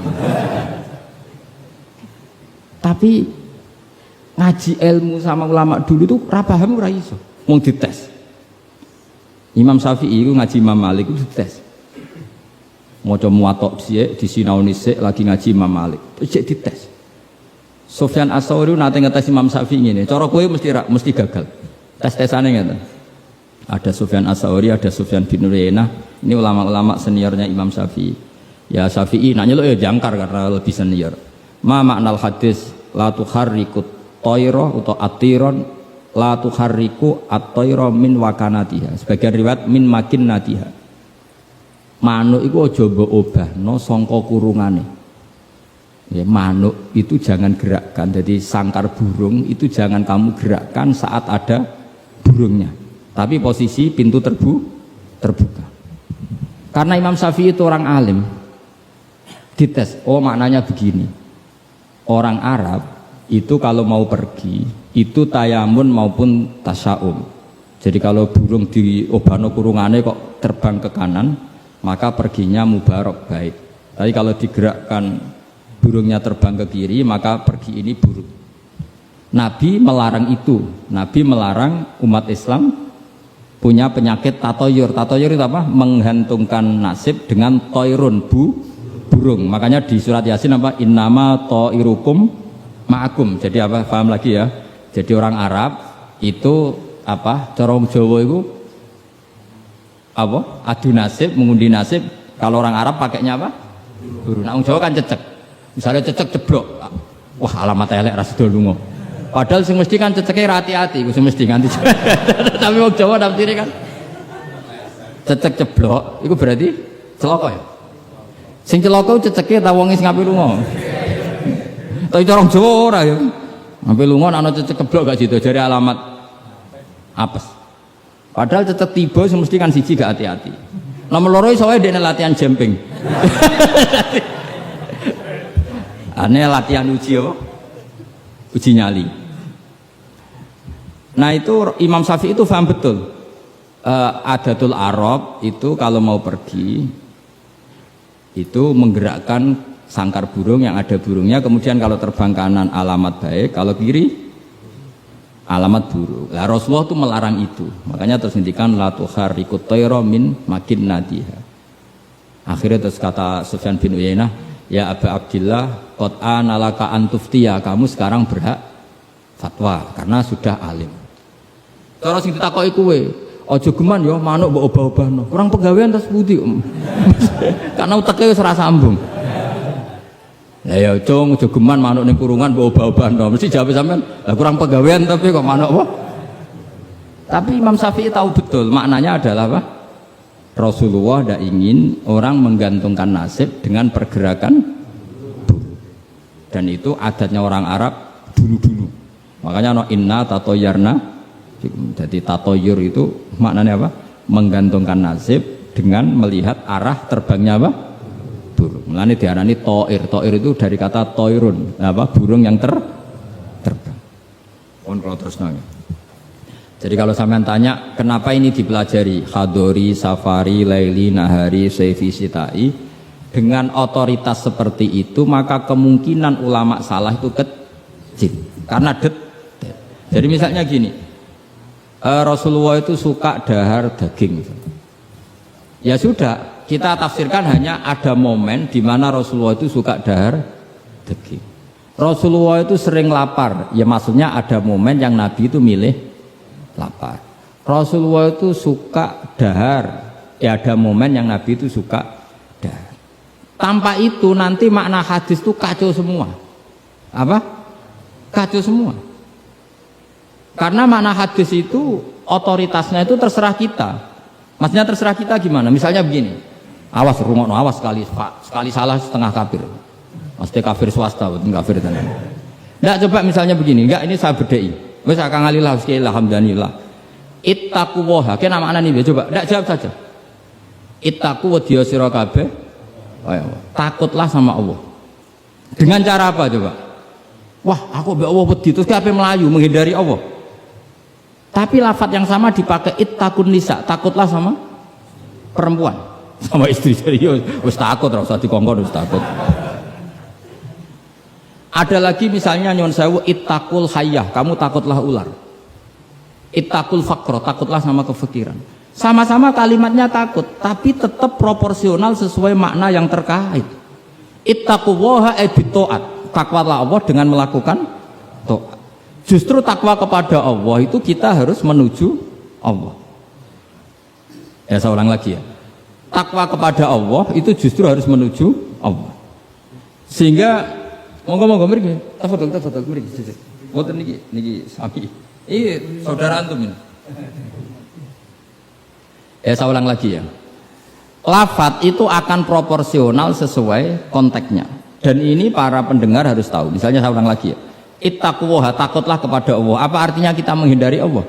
Tapi ngaji ilmu sama ulama dulu itu ora paham ora iso. Mung dites. Imam Syafi'i itu ngaji Imam Malik itu dites. Maca muwatta sik disinaoni sik lagi ngaji Imam Malik. Terus cek dites. Sufyan Ats-Tsauri nate ngetes Imam Syafi'i ngene. Cara kowe mesti gagal. Tes-tesane ngeten. Ada Sufyan Ats-Tsauri, ada Sufyan bin Uyainah. Ini ulama-ulama seniornya Imam Syafi'i. Ya Syafi'i nak nyeluk ya jangkar karena lebih senior. Ma maknal hadis la tuharrikut tayra atau atiron la tuharriku at-tayra min wakanatiha. Sebagian riwayat min makinnatiha. Manuk iku aja mbok obahno sangka kurungane. Ya, manuk itu jangan gerakkan. Jadi sangkar burung itu jangan kamu gerakkan saat ada burungnya. Tapi posisi pintu terbuka. Karena Imam Syafi'i itu orang alim. Dites, oh maknanya begini. Orang Arab itu kalau mau pergi itu tayamun maupun tasya'um. Jadi kalau burung di obano kurungane kok terbang ke kanan, maka perginya mubarak baik. Tapi kalau digerakkan burungnya terbang ke kiri, maka pergi ini buruk. Nabi melarang itu. Nabi melarang umat Islam punya penyakit tatoyur. Tatoyur itu apa? Menggantungkan nasib dengan toirun burung. Makanya di surat Yasin apa? Innama toirukum ma'akum. Jadi apa? Paham lagi ya? Jadi orang Arab itu apa? Corong Jawa itu apa? Adu nasib, mengundi nasib. Kalau orang Arab pakainya apa? Burung. Nah, orang Jawa kan cecek. Misalnya cecek ceblok. Wah, alamat elek ra sida lunga. Padahal sing mesti kan ceceke hati-hati, ku mesti nganti. Tapi wong Jawa nafsire kan cecek ceblok, itu berarti celaka ya. Sing celaka ceceke ta wong sing ngapi lunga. Tapi orang Jawa ora ya. Ngapi lunga ana cecek ceblok gak sido jare alamat apes. Padahal cecek tiba sing mesti kan siji gak hati-hati. Nomor loro iso wae dene latihan jumping. Ane latihan uji apa? Uji nyali. Nah itu Imam Syafi'i itu paham betul. Adatul Arab itu kalau mau pergi itu menggerakkan sangkar burung yang ada burungnya, kemudian kalau terbang kanan alamat baik, kalau kiri alamat buruk. Lah Rasulullah itu melarang itu, makanya terus ngendikan la tuharrikut tayra min makin nadiha. Akhirnya terus kata Sufyan bin Uyainah, ya Aba Abdillah qad analaka antuftiya, kamu sekarang berhak fatwa karena sudah alim. Terus sing ditakoki kowe, ojo geman ya manuk mbok obah-obahno. Kurang pegawaian terus pundi, karena uteke wis ora sambung. Lah ya cung ojo geman manuk ning kurungan mbok obah-obahno. Mesti jawab sampean, lah kurang pegawaian tapi kok manuk apa? Tapi Imam Syafi'i tahu betul maknanya adalah apa? Rasulullah tidak ingin orang menggantungkan nasib dengan pergerakan bulu. Dan itu adatnya orang Arab dulu-dulu. Makanya no inna tatoyarna. Jadi tatoyur itu maknanya apa? Menggantungkan nasib dengan melihat arah terbangnya apa? Burung. Mulane diarani toir. Toir itu dari kata toirun, apa? Burung yang terbang. Terus nanya. Jadi kalau sampean tanya kenapa ini dipelajari Khadori, Safari, Laili, Nahari, Saifi, Sitai, dengan otoritas seperti itu maka kemungkinan ulama salah itu kecil karena detail. Jadi misalnya gini, Rasulullah itu suka dahar daging. Ya sudah, kita tafsirkan hanya ada momen di mana Rasulullah itu suka dahar daging. Rasulullah itu sering lapar, ya maksudnya ada momen yang Nabi itu milih lapar. Rasulullah itu suka dahar, ya ada momen yang Nabi itu suka dahar. Tanpa itu nanti makna hadis itu kacau semua. Apa? Kacau semua. Karena makna hadis itu otoritasnya itu terserah kita. Maksudnya terserah kita gimana? Misalnya begini, awas rungokno, awas sekali salah setengah kafir. Mesti kafir swasta, bukan kafir tenan. Nggak, coba misalnya begini, enggak ini saya bedai. Wes akang alillah alhamdulillah. Ittaqu waha, ke nama anak ini coba, ndak jawab saja. Ittaqu wedya sira kabeh. Takutlah sama Allah. Dengan cara apa coba? Wah, aku mbek Allah wedi terus kabeh melayu menghindari Allah. Tapi lafaz yang sama dipakai ittaqun nisa, takutlah sama perempuan, sama istri. Serius, wis takut ora usah dikongkon wis takut. Ada lagi misalnya nyuwun sewu ittaqul hayyah, kamu takutlah ular. Ittaqul faqra, takutlah sama kefikiran. Sama-sama kalimatnya takut, tapi tetap proporsional sesuai makna yang terkait. Ittaqullaha bitaat, takwalah Allah dengan melakukan taat. Justru takwa kepada Allah itu kita harus menuju Allah. Ya saya ulang lagi ya. Takwa kepada Allah itu justru harus menuju Allah. Sehingga monggo mriki, tafadhol mriki. Mboten niki sami. Ini saudara antum ini. Ya saya ulang lagi ya. Lafaz itu akan proporsional sesuai konteksnya. Dan ini para pendengar harus tahu. Misalnya saya ulang lagi ya. Ittaqullaha, takutlah kepada Allah. Apa artinya kita menghindari Allah?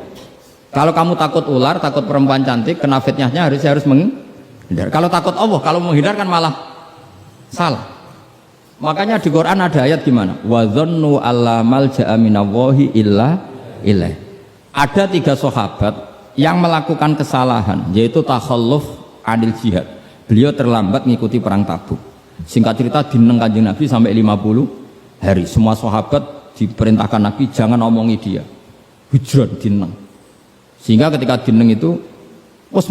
Kalau kamu takut ular, takut perempuan cantik, kena fitnahnya harus menghindar. Kalau takut Allah, kalau menghindarkan malah salah. Makanya di Quran ada ayat gimana? Wa dzannu alla malja'a minallahi illa ilaih. Ada 3 sahabat yang melakukan kesalahan, yaitu takhalluf anil jihad. Beliau terlambat mengikuti perang Tabuk. Singkat cerita dineng Kanjeng Nabi sampai 50 hari. Semua sahabat diperintahkan Nabi jangan omongi dia. Hijrah dineng. Sehingga ketika dineng itu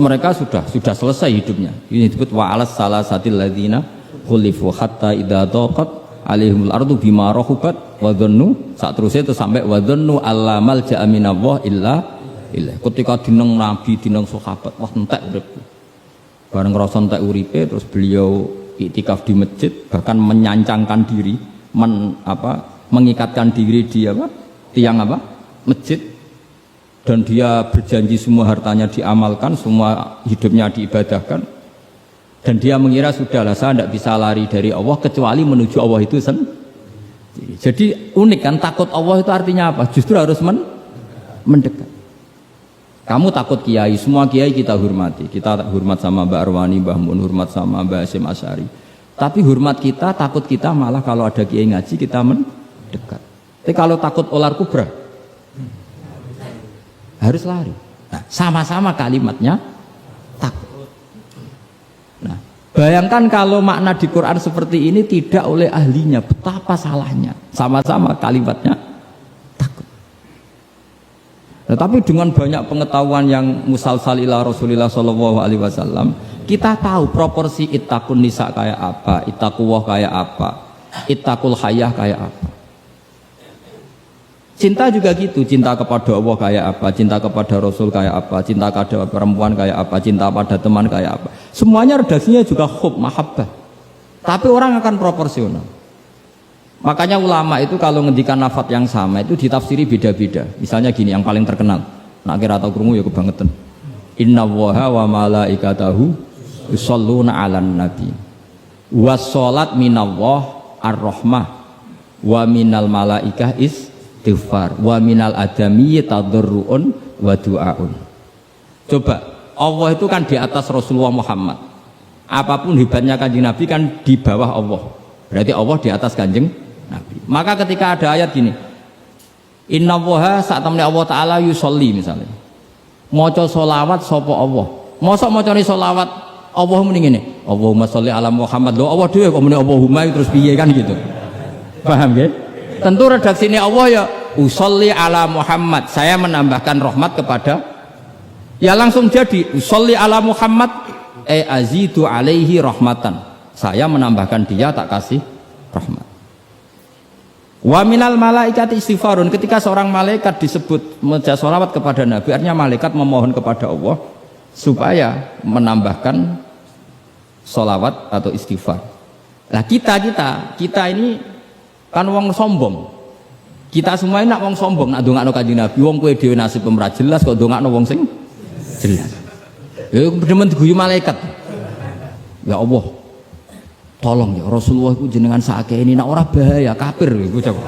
mereka sudah selesai hidupnya. Ini disebut wa alas salasatil ladzina khulifu hatta idza daqat alaihimul ardu bima rahubat wa dhannu, saat terusnya itu sampai wa dhannu alla malja'a minallah illa ilaih. Ketika dineng Nabi, dineng sahabat, wah entek uripku. Bareng ngrasa entek uripe terus beliau iktikaf di masjid, bahkan menyancangkan diri, mengikatkan diri di tiang masjid, dan dia berjanji semua hartanya diamalkan, semua hidupnya diibadahkan, dan dia mengira sudahlah saya tidak bisa lari dari Allah kecuali menuju Allah itu sendiri. Jadi unik kan, takut Allah itu artinya apa? Justru harus mendekat. Kamu takut kiai, semua kiai kita hormati, kita hormat sama Mbak Arwani, Mbah Mun, hormat sama Mbah Hasyim Asy'ari. Tapi hormat kita, takut kita malah kalau ada kiai ngaji kita mendekat. Tapi kalau takut ular kubra, harus lari. Nah, sama-sama kalimatnya takut. Nah, bayangkan kalau makna di Quran seperti ini tidak oleh ahlinya, betapa salahnya. Sama-sama kalimatnya takut. Nah, tapi dengan banyak pengetahuan yang musalsal ila Rasulillah sallallahu alaihi wasallam, kita tahu proporsi ittaqun nisa kayak apa, ittaqullah kayak apa, ittaqul hayah kayak apa. Cinta juga gitu, cinta kepada Allah kayak apa, cinta kepada Rasul kayak apa, cinta kepada perempuan kayak apa, cinta pada teman kayak apa. Semuanya redaksinya juga hub, mahabbah. Tapi orang akan proporsional. Makanya ulama itu kalau ngendikan lafaz yang sama itu ditafsiri beda-beda. Misalnya gini, yang paling terkenal, nak kira atau krungu ya kebangetan. Inna Allaha wa malaikatahu yusholluna 'alan nabi. Was-sholat minallah ar-rahmah wa minal malaikah istighfar wa minal adami tadarruun wa du'aun. Coba, Allah itu kan di atas Rasulullah Muhammad. Apapun hebatnya kanjeng Nabi kan di bawah Allah. Berarti Allah di atas kanjeng Nabi. Maka ketika ada ayat gini, Inna Allaha saat temen Allah Ta'ala yusolli misalnya, maca sholawat sapa Allah. Mosok macane sholawat Allah muni ngene, Allahumma sholli ala Muhammad. Lho Allah dhewe kok muni Allahumma terus piye kan gitu. Paham ya? Tentu redaksinya Allah ya usolli ala Muhammad, saya menambahkan rahmat kepada, ya langsung jadi usolli ala Muhammad azidu alaihi rahmatan, saya menambahkan dia tak kasih rahmat. Wa minal malaikati istighfarun, ketika seorang malaikat disebut membaca sholawat kepada Nabi, artinya malaikat memohon kepada Allah supaya menambahkan sholawat atau istighfar. Nah kita ini kan wong sombong. Kita semua ini nak wong sombong, nak ndongakno kanjeng Nabi, wong kowe dhewe nasib ora jelas kok ndongakno wong sing jelas. Ya demen diguyu malaikat. Ya Allah, tolong ya Rasulullah itu jenengan sakake ini nak ora bahaya kafir iku coba.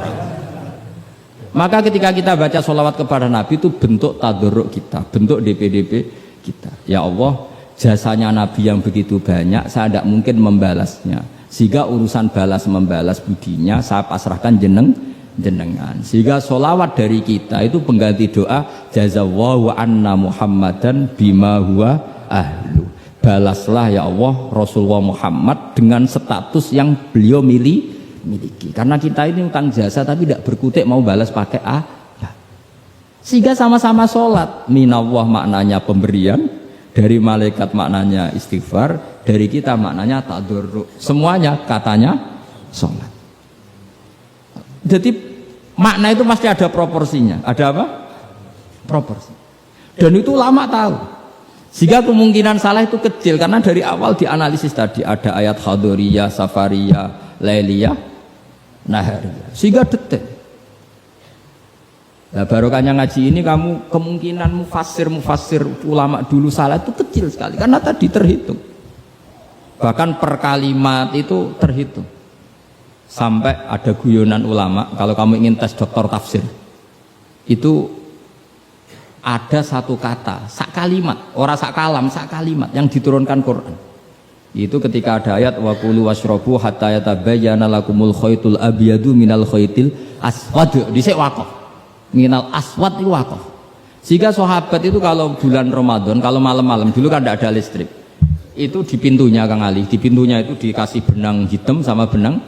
Maka ketika kita baca sholawat kepada Nabi itu bentuk tadarruk kita, bentuk DPDP kita. Ya Allah, jasanya Nabi yang begitu banyak, saya tidak mungkin membalasnya. Sehingga urusan balas membalas budinya saya pasrahkan jenengan. Sehingga sholawat dari kita itu pengganti doa jazallahu anna Muhammadan bima huwa ahlu. Balaslah ya Allah Rasulullah Muhammad dengan status yang beliau miliki. Karena kita ini utang jasa tapi tidak berkutik mau balas pakai ya. Sehingga sama-sama sholat. Minallah maknanya pemberian, dari malaikat maknanya istighfar, dari kita maknanya tadarruk. Semuanya katanya sholat. Jadi makna itu pasti ada proporsinya. Ada apa? Proporsi. Dan itu lama tahu. Sehingga kemungkinan salah itu kecil karena dari awal dianalisis tadi ada ayat Khaduriyah, Safariyah, Lailiyah, Nahariyah. Sehingga detail. Nah, barokahnya ngaji ini kamu kemungkinan mufassir ulama dulu salah itu kecil sekali karena tadi terhitung. Bahkan per kalimat itu terhitung. Sampai ada guyonan ulama, kalau kamu ingin tes doktor tafsir, itu ada satu kata, sak kalimat, ora sak kalam, sak kalimat yang diturunkan Quran. Itu ketika ada ayat wa kulu washrabu hatta yatabayyana lakumul khaytul abyadu minal khaytil aswad, dhisik waqaf. Minal aswad itu waqaf. Sehingga sahabat itu kalau bulan Ramadan, kalau malam-malam dulu kan tidak ada listrik, itu di pintunya Kang Ali, di pintunya itu dikasih benang hitam sama benang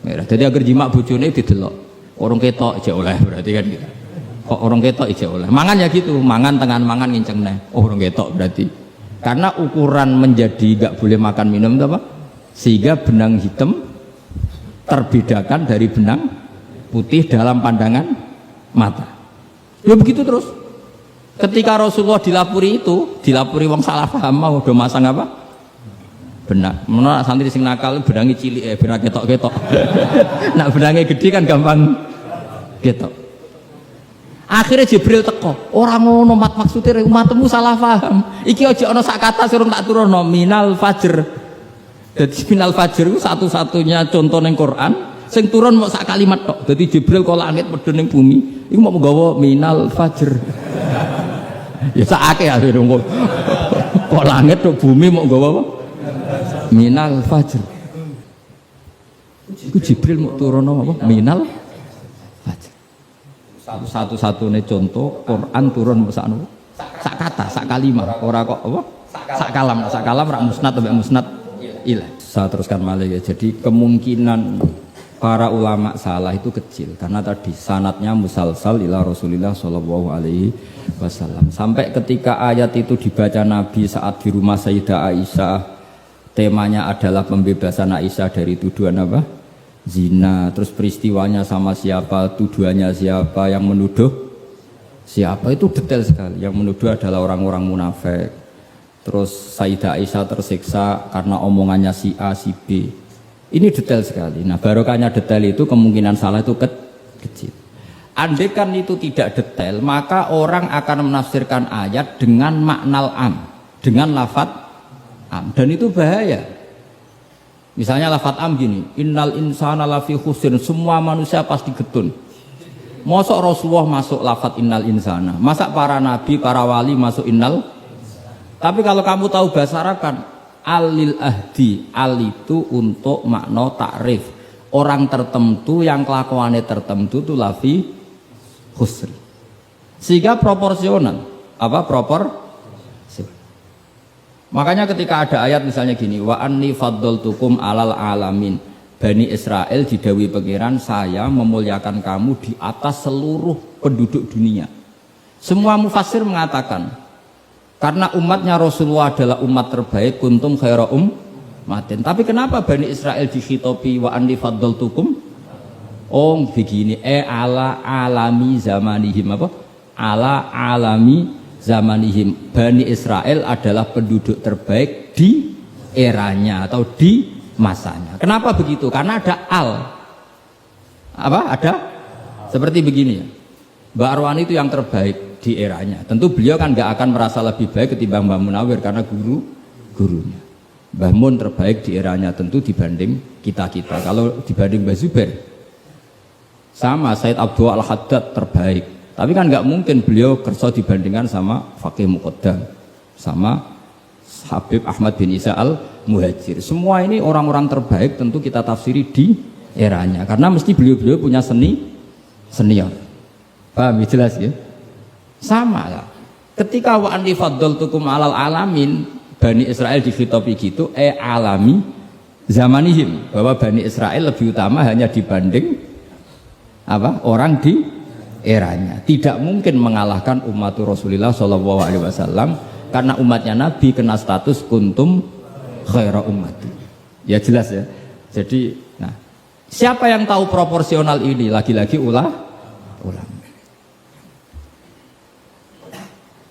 merah. Jadi agar jimak bojone didelok. Orang ketok aja oleh berarti kan gitu. Kok orang ketok aja oleh. Mangan ya gitu, mangan tengan mangan nginceng neh. Oh, orang ketok berarti. Karena ukuran menjadi gak boleh makan minum itu apa? Sehingga benang hitam terbedakan dari benang putih dalam pandangan mata. Ya begitu terus. Ketika Rasulullah dilapuri wong salah paham mau do masang apa? Benak. Menurut santri sing nakal benangi cilik ben ketok-ketok. Nak benangi gede kan gampang ketok. Akhirnya Jibril teko. Ora ngono maksudnya umatmu salah paham. Iki aja ana sak kata surung tak turunno minal fajr. Dadi minal fajr itu satu-satunya contoh ning Quran sing turun mau sak kalimat tok. Dadi Jibril kok langit medhun ning bumi iku mau nggawa minal fajr. Ya sakake ya kok langit tok bumi mau nggawa apa? Minal fajr. Iku Jibril mau turun apa? Minal fajr. Satu-satunya contoh Quran turun sak kata, sak kalimah, ora kok apa? Sak kalam rak musnad sampai musnad ilah. Saya teruskan malih ya. Jadi kemungkinan para ulama salah itu kecil karena tadi sanatnya musalsal ila Rasulillah Shallallahu Alaihi Wasallam. Sampai ketika ayat itu dibaca Nabi saat di rumah Sayyidah Aisyah, temanya adalah pembebasan Aisyah dari tuduhan apa? Zina. Terus peristiwanya sama siapa, tuduhannya siapa, yang menuduh siapa, itu detail sekali. Yang menuduh adalah orang-orang munafik. Terus Sayyidah Aisyah tersiksa karena omongannya si A, si B. Ini detail sekali. Nah, barokahnya detail itu kemungkinan salah itu kecil. Andai kan itu tidak detail, maka orang akan menafsirkan ayat dengan makna am, dengan lafadz am, dan itu bahaya. Misalnya lafadz am gini, innal insana lafi khusrin, semua manusia pasti getun. Mosok Rasulullah masuk lafadz innal insana, masa para nabi, para wali masuk innal. Tapi kalau kamu tahu bahasa Arab kan alil ahdi, al itu untuk makna takrif, orang tertentu yang kelakuannya tertentu itu lafi khusri, sehingga proporsional apa makanya ketika ada ayat misalnya gini, wa anni faddaltukum alal alamin, Bani Israel didawi pangeran, saya memuliakan kamu di atas seluruh penduduk dunia. Semua mufassir mengatakan karena umatnya Rasulullah adalah umat terbaik, kuntum khaira ummatin. Tapi kenapa Bani Israel dikhitopi wa anni faddaltukum? Oh begini, ala alami zamanihim apa? Ala alami zamanihim. Bani Israel adalah penduduk terbaik di eranya atau di masanya. Kenapa begitu? Karena ada al. Apa? Ada seperti begini ya. Mbak Arwani itu yang terbaik di eranya. Tentu beliau kan nggak akan merasa lebih baik ketimbang Mbah Munawir karena gurunya. Mbah Mun terbaik di eranya tentu dibanding kita-kita. Kalau dibanding Mbah Zubair sama Said Abdul Al-Haddad terbaik. Tapi kan nggak mungkin beliau kerso dibandingkan sama Faqih Muqaddam, sama Habib Ahmad bin Isa Al-Muhajir. Semua ini orang-orang terbaik tentu kita tafsiri di eranya karena mesti beliau-beliau punya senior. Paham jelas ya? Sama lah. Ketika wa anni faddaltukum alal alamin, Bani Israel dikhitopi gitu, alami zamanihim, bahwa Bani Israel lebih utama hanya dibanding apa? Orang di eranya. Tidak mungkin mengalahkan umat Rasulullah Shallallahu Alaihi Wasallam karena umatnya Nabi kena status kuntum khaira ummati. Ya jelas ya. Jadi, nah, siapa yang tahu proporsional ini? Lagi-lagi ulama.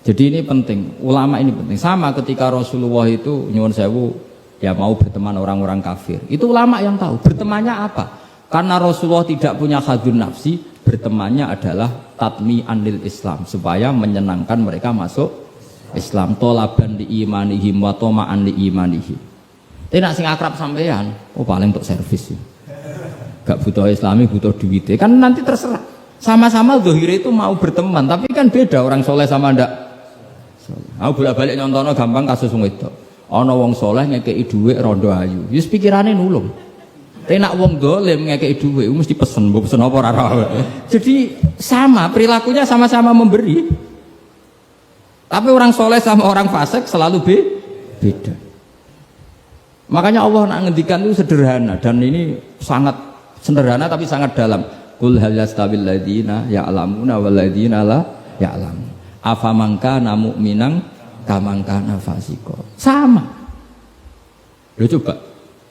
Jadi ini penting, ulama ini penting. Sama ketika Rasulullah itu nyuwun sewu ya mau berteman orang-orang kafir. Itu ulama yang tahu bertemannya apa. Karena Rasulullah tidak punya hadun nafsi, bertemannya adalah tatmi anil Islam, supaya menyenangkan mereka masuk Islam. Tolaban di imanihim wa toma'an di imanihim. Tapi nak sing akrab sampean, oh paling untuk servis ya. Gak butuh Islami, butuh duit. Kan nanti terserah. Sama-sama zahir itu mau berteman, tapi kan beda orang soleh sama ndak. Aku bolak-balik nyontono gampang kasus wong wedok. Ana wong soleh ngekeki dhuwit rondo ayu. Wis pikirane nulung. Tapi nak wong dolim ngekeki dhuwit mesti pesen, mbok pesen apa ora ora. Jadi sama, perilakunya sama-sama memberi. Tapi orang soleh sama orang fasik selalu beda. Makanya Allah nak ngendikan itu sederhana dan ini sangat sederhana tapi sangat dalam. Qul hal yastawil ladzina ya'lamuna wal ladzina la ya'lamun. Afaman kana mu'minan kaman kana fasiko. Sama. Lho coba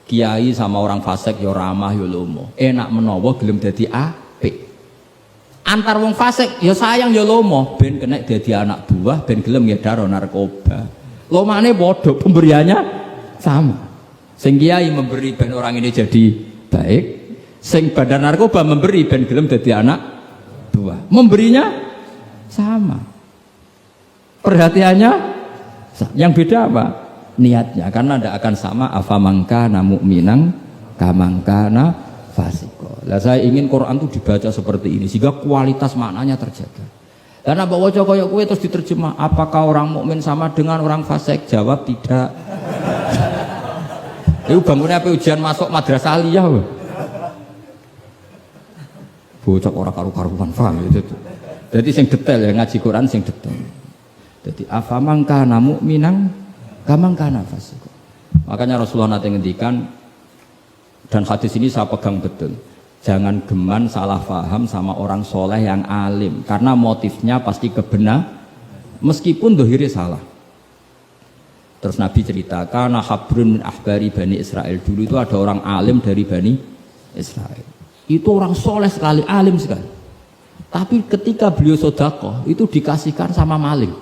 kiai sama orang fasik ya ramah ya lomo. Enak menawa gelem dadi apik. Antar wong fasik ya sayang ya lomo ben kena dadi anak buah ben gelem ngedaro narkoba. Lomane padha, pemberiannya sama. Sing kiai memberi ben orang ini jadi baik, sing bandar narkoba memberi ben gelem dadi anak buah. Memberinya sama. Perhatiannya yang beda apa? Niatnya, karena tidak akan sama afamangkana mu'minang kamangkana fasiko. Lah saya ingin Quran itu dibaca seperti ini sehingga kualitas maknanya terjaga. Karena bawa kaya kowe terus diterjemah, apakah orang mukmin sama dengan orang fasik? Jawab tidak. Itu bangunnya apa ujian masuk madrasah aliyah. bocah ora karu-karuan paham gitu. Jadi sing detail ya ngaji Quran sing detail. Jadi afamang kana mu'minan kamang kana fasik. Makanya Rasulullah nanti ngendikan dan hadis ini saya pegang betul. Jangan geman salah paham sama orang soleh yang alim karena motifnya pasti kebenar meskipun dohiri salah. Terus Nabi ceritakan habrun min ahbari Bani Israel, dulu itu ada orang alim dari Bani Israel. Itu orang soleh sekali, alim sekali. Tapi ketika beliau sedekah itu dikasihkan sama maling.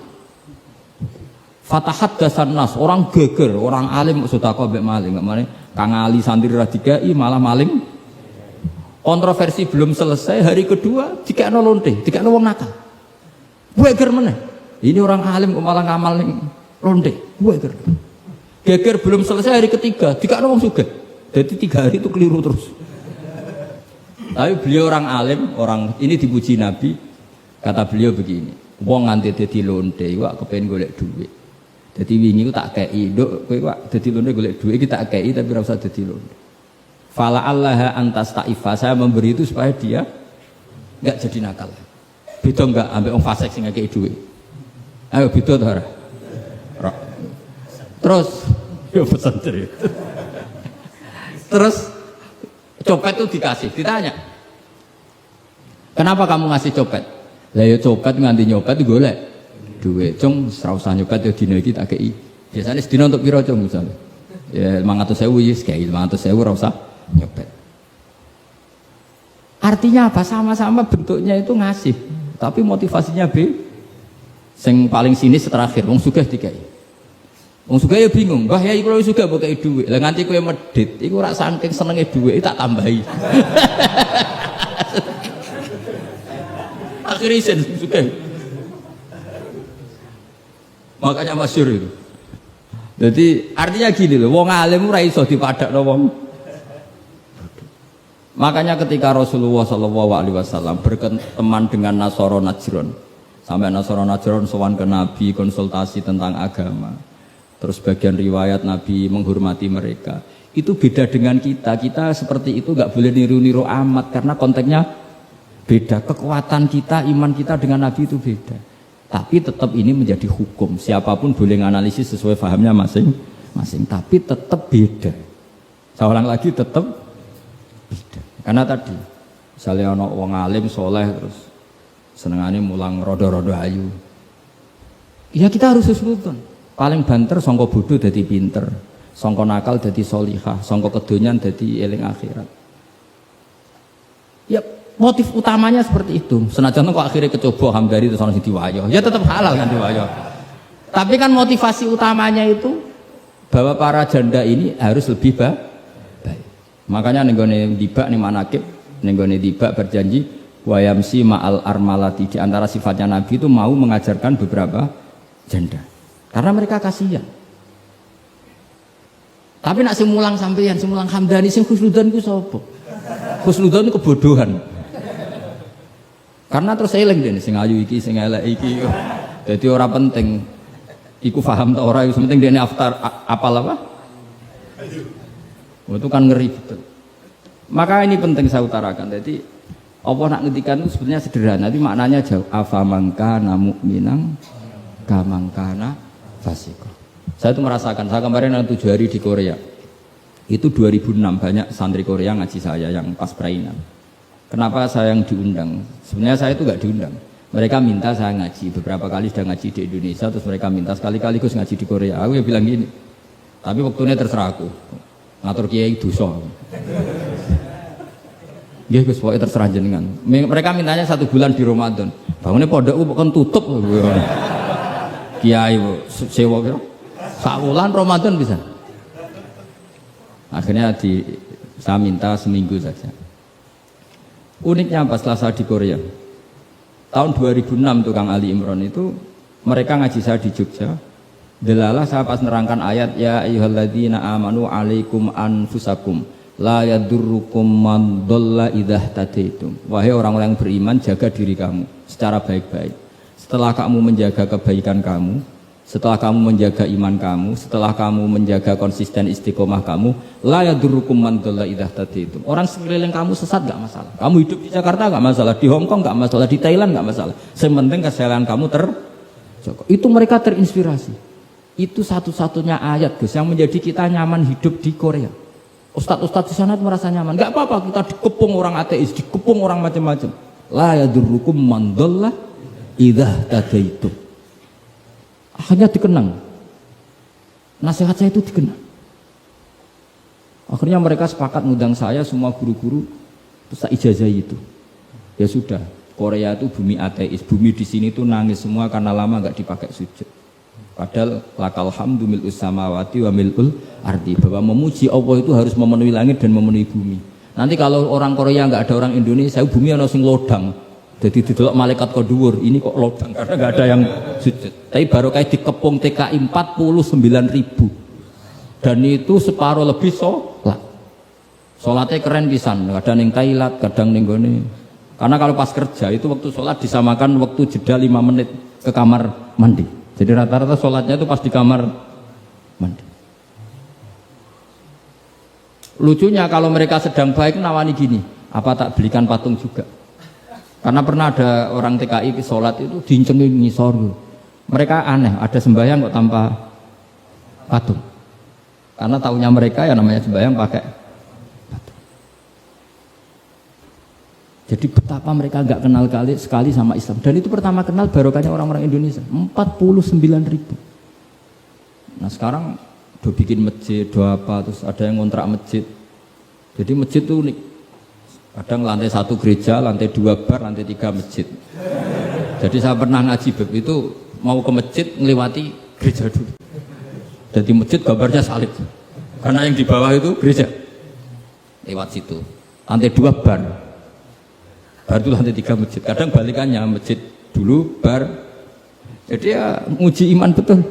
Fatahat dasan nas, orang geger, orang alim sedekah mbek maling, kemana? Kang Ali santri radikai malah maling. Kontroversi belum selesai, hari kedua dikekno lonte, dikekno wong nakal. Geger meneh. Ini orang alim kok malah ngamal ning lonte. Geger. Geger belum selesai, hari ketiga dikekno wong sugih. Jadi 3 hari itu keliru terus. Tapi beliau orang alim, orang ini dipuji Nabi. Kata beliau begini, wong nganti dadi lonte wak kepen golek duit. Jadi wingi ku tak kei, nduk kowe wak dadi lonte golek duit iki tak kei tapi ora usah dadi lonte. Fala allaha antas ta'ifa, saya memberi itu supaya dia enggak jadi nakal. Beda enggak ambek wong fasik sing ngekei duit. Ayo beda ta ora? Terus yo pesan cerita. Terus copet itu dikasih, ditanya, kenapa kamu ngasih copet? Lah ya copet nganti nyopet golek duit, cung ora usah nyopet ya dina iki tak kei. Biasanya sedina untuk piro cung misalnya? Ya 500.000 wis kei 500.000 ora usah nyopet. Artinya apa? Sama-sama bentuknya itu ngasih, tapi motivasinya B. Sing paling sinis terakhir, wong sugih dikai. Wong sugih ya bingung, mbah ya iku sugih mbok kei dhuwit. Lah nganti kowe medhit, iku ora saking senenge dhuwit tak tambahi. Akhirnya isen sugih. Makanya masyhur itu. Jadi artinya gini loh, wong alim ora iso dipadakno wong. Makanya ketika Rasulullah SAW berteman dengan Nasara Najran, sampai Nasara Najran sowan ke Nabi konsultasi tentang agama, terus bagian riwayat Nabi menghormati mereka, itu beda dengan kita. Kita seperti itu nggak boleh niru-niru amat karena konteksnya beda. Kekuatan kita, iman kita dengan Nabi itu beda. Tapi tetap ini menjadi hukum. Siapapun boleh menganalisis sesuai fahamnya masing-masing. Tapi tetap beda. Saya ulang lagi, tetap beda. Karena tadi, misalnya ada orang alim, soleh, terus senengannya mulang rodo-rodo ayu. Ya kita harus husnudon. Paling banter, songko bodoh jadi pinter. Songko nakal jadi solihah. Songko kedonyan jadi eling akhirat. Ya motif utamanya seperti itu. Senajan kok akhirnya kecoba hamdari terus orang diwayo. Ya tetap halal kan diwayo. Tapi kan motivasi utamanya itu bahwa para janda ini harus lebih baik. Makanya nenggone dibak nih manakib, nenggone dibak berjanji wayamsi ma'al armalati. Di antara sifatnya Nabi itu mau mengajarkan beberapa janda. Karena mereka kasihan. Tapi nak simulang sampeyan, simulang hamdani, sing khusnudan itu sapa? Khusnudan itu kebodohan. Karena terus eling dene sing ayu iki, sing elek iki. Jadi ora penting iku paham ta ora, yang penting dene apal apa? Itu kan ngeri betul. Maka ini penting saya utarakan. Jadi Allah nak ngendikan itu sebenarnya sederhana, tapi maknanya jauh. Afamangkana mu'minang kamangkana fasiko. Saya itu merasakan, saya kemarin 7 hari di Korea. Itu 2006 banyak santri Korea ngaji saya yang pas perainan. Kenapa saya yang diundang? Sebenarnya saya itu gak diundang. Mereka minta saya ngaji, beberapa kali sudah ngaji di Indonesia, terus mereka minta sekali-kali Gus ngaji di Korea. Aku ya bilang gini, tapi waktunya terserah aku. Ngatur kiai dosa. Nggih Gus, pokoke terserah jenengan. Mereka mintanya 1 bulan di Ramadan. Bangunnya pondokku kan tutup. Kiai sewa kira. Sak wulan Ramadan bisa. Akhirnya saya minta seminggu saja. Uniknya pas setelah saya di Korea. Tahun 2006 tukang Ali Imran itu mereka ngaji saya di Jogja. Delalah saya pas nerangkan ayat ya ayyuhalladzina amanu alaikum anfusakum la yadurrukum man dhalla idza tadaitum. Wahai orang-orang yang beriman, jaga diri kamu secara baik-baik. Setelah kamu menjaga kebaikan kamu, setelah kamu menjaga iman kamu, setelah kamu menjaga konsisten istiqomah kamu, la yadurrukum man dhalla idza tadaitum. Orang sekeliling kamu sesat enggak masalah. Kamu hidup di Jakarta enggak masalah, di Hong Kong enggak masalah, di Thailand enggak masalah. Yang penting kesalahan kamu terjaga. Itu mereka terinspirasi. Itu satu-satunya ayat Gus yang menjadi kita nyaman hidup di Korea. Ustadz-ustadz di sana merasa nyaman. Enggak apa-apa kita dikepung orang ateis, dikepung orang macam-macam. La yadurrukum man dhalla idza tadaitum. Akhirnya dikenang, nasihat saya itu dikenang. Akhirnya mereka sepakat ngundang saya, semua guru-guru, terus saya ijazahi itu. Ya sudah, Korea itu bumi ateis, bumi di sini tuh nangis semua karena lama nggak dipakai sujud. Padahal lakal hamdu mil'us samawati wa mil'ul ardi, bahwa memuji Allah itu harus memenuhi langit dan memenuhi bumi. Nanti kalau orang Korea nggak ada orang Indonesia, bumi ana sing lodang. Jadi didelok malaikat kok dhuwur, ini kok lodang karena nggak ada yang sujud. Tapi baru kayak dikepung TKI 49.000 dan itu separuh lebih sholat. Sholatnya keren pisan, kadang ning Thailand, kadang ning gone. Karena kalau pas kerja itu waktu sholat disamakan waktu jeda 5 menit ke kamar mandi. Jadi rata-rata sholatnya itu pas di kamar mandi. Lucunya kalau mereka sedang baik nawani gini, apa tak belikan patung juga? Karena pernah ada orang TKI sholat itu dincengin ngisor. Mereka aneh, ada sembahyang kok tanpa patung. Karena tahunya mereka ya namanya sembahyang pakai patung. Jadi betapa mereka nggak kenal sekali sama Islam. Dan itu pertama kenal barokahnya orang-orang Indonesia. 49.000. Nah sekarang udah bikin masjid, udah apa, terus ada yang ngontrak masjid. Jadi masjid itu unik. Kadang lantai 1 gereja, lantai 2 bar, lantai 3 masjid. Jadi saya pernah ngaji bab itu mau ke masjid ngelewati gereja dulu. Jadi masjid gambarnya salib. Karena yang di bawah itu gereja. Lewat situ. Lantai 2 bar. Bar itu lantai 3 masjid. Kadang balikannya masjid dulu bar. Jadi ya nguji iman betul.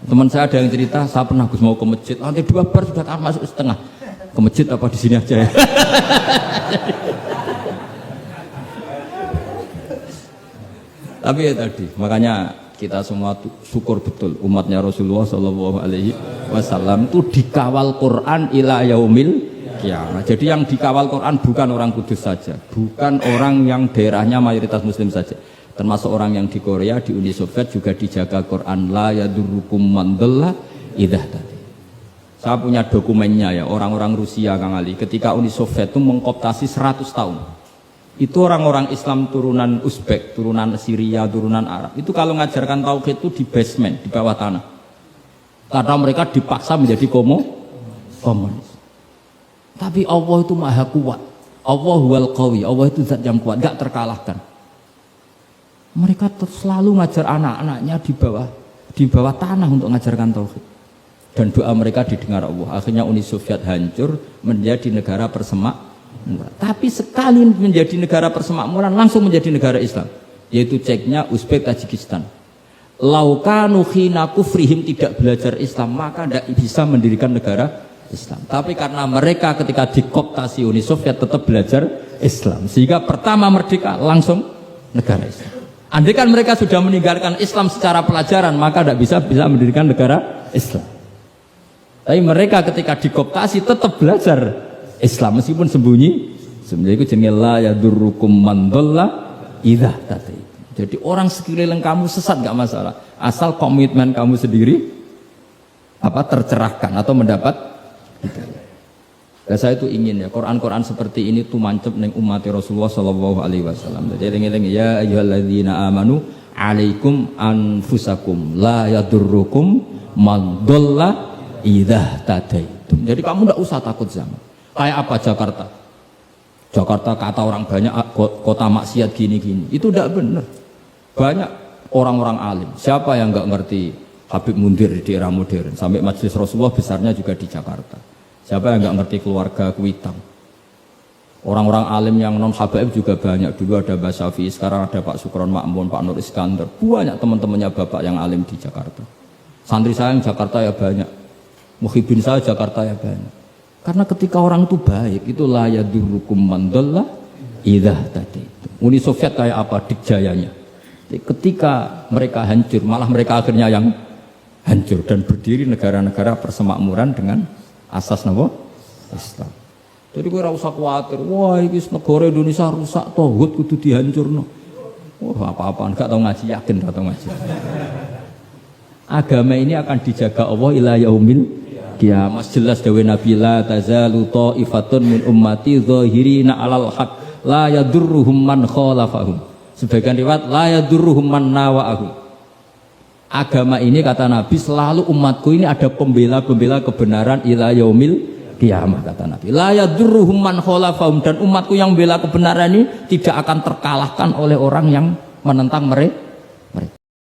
Teman saya ada yang cerita, saya pernah Gus mau ke masjid, lantai 2 bar sudah masuk setengah. Ke masjid apa di sini aja ya? Tapi ya tadi, makanya kita semua syukur betul umatnya Rasulullah Shallallahu Alaihi Wasallam itu dikawal Quran ila yaumil kiamat. Jadi yang dikawal Quran bukan orang Kudus saja, bukan orang yang daerahnya mayoritas Muslim saja, termasuk orang yang di Korea, di Uni Soviet juga dijaga Quran. La yadurrukum man dhalla idza tadaitum. Saya punya dokumennya ya, orang-orang Rusia Kang Ali ketika Uni Soviet itu mengkooptasi 100 tahun. Itu orang-orang Islam turunan Uzbek, turunan Syria, turunan Arab. Itu kalau ngajarkan tauhid itu di basement, di bawah tanah. Karena mereka dipaksa menjadi komunis. Tapi Allah itu maha kuat. Allah huwal qawi, Allah itu zat yang kuat, gak terkalahkan. Mereka selalu ngajar anak-anaknya di bawah tanah untuk ngajarkan tauhid. Dan doa mereka didengar Allah. Akhirnya Uni Soviet hancur menjadi negara persemakmuran. Tapi sekali menjadi negara persemakmuran langsung menjadi negara Islam, yaitu Ceknya, Uzbek, Tajikistan. Laukanu khina kufrihim tidak belajar Islam maka tidak bisa mendirikan negara Islam. Tapi karena mereka ketika dikooptasi Uni Soviet tetap belajar Islam, sehingga pertama merdeka langsung negara Islam. Andai kan mereka sudah meninggalkan Islam secara pelajaran maka tidak bisa mendirikan negara Islam. Tapi mereka ketika dikooptasi tetap belajar Islam meskipun sembunyi. Sebenarnya itu jenenge la yadurrukum man dhalla idza tadaitum. Jadi orang sekeliling kamu sesat gak masalah, asal komitmen kamu sendiri tercerahkan atau mendapat hidayah. Dan saya itu ingin ya Quran seperti ini tuh mancep neng umat Rasulullah Shallallahu Alaihi Wasallam. Jadi eling-eling ya ayyuhalladzina amanu alaikum anfusakum la yadurrukum man dhalla idza tadaitum. Jadi kamu tidak usah takut zaman. Kayak apa Jakarta? Jakarta kata orang banyak kota maksiat gini-gini. Itu tidak benar. Banyak orang-orang alim. Siapa yang nggak ngerti Habib Mundir di era modern? Sampai Majelis Rasulullah besarnya juga di Jakarta. Siapa yang nggak ngerti keluarga Kuitang? Orang-orang alim yang non habaib juga banyak. Dulu ada Mbak Syafi'i, sekarang ada Pak Sukron Makmun, Pak Nur Iskandar. Banyak teman-temannya bapak yang alim di Jakarta. Santri saya yang Jakarta ya banyak. Muhibin saya Jakarta ya banyak. Karena ketika orang itu baik, itu la yadurrukum man dhalla idza tadaitum. Uni Soviet kayak apa? Dikjayanya. Ketika mereka hancur, malah mereka akhirnya yang hancur dan berdiri negara-negara persemakmuran dengan asas napa? Islam. Jadi kowe ora usah kuwatir, wah iki negara Indonesia rusak tauhid kudu dihancurno. Wah, apa-apaan gak tau ngaji, yakin gak tau ngaji. Agama ini akan dijaga Allah ila yaumil qiyamah. Jelas dawe Nabi la tazalu ta'ifatun min ummati zahirina 'alal haq la yadurruhum man khalafahum. Sebagian riwayat la yadurruhum man nawa'ahum. Agama ini kata Nabi selalu umatku ini ada pembela-pembela kebenaran ila yaumil qiyamah kata Nabi. La yadurruhum man khalafahum, dan umatku yang bela kebenaran ini tidak akan terkalahkan oleh orang yang menentang mereka.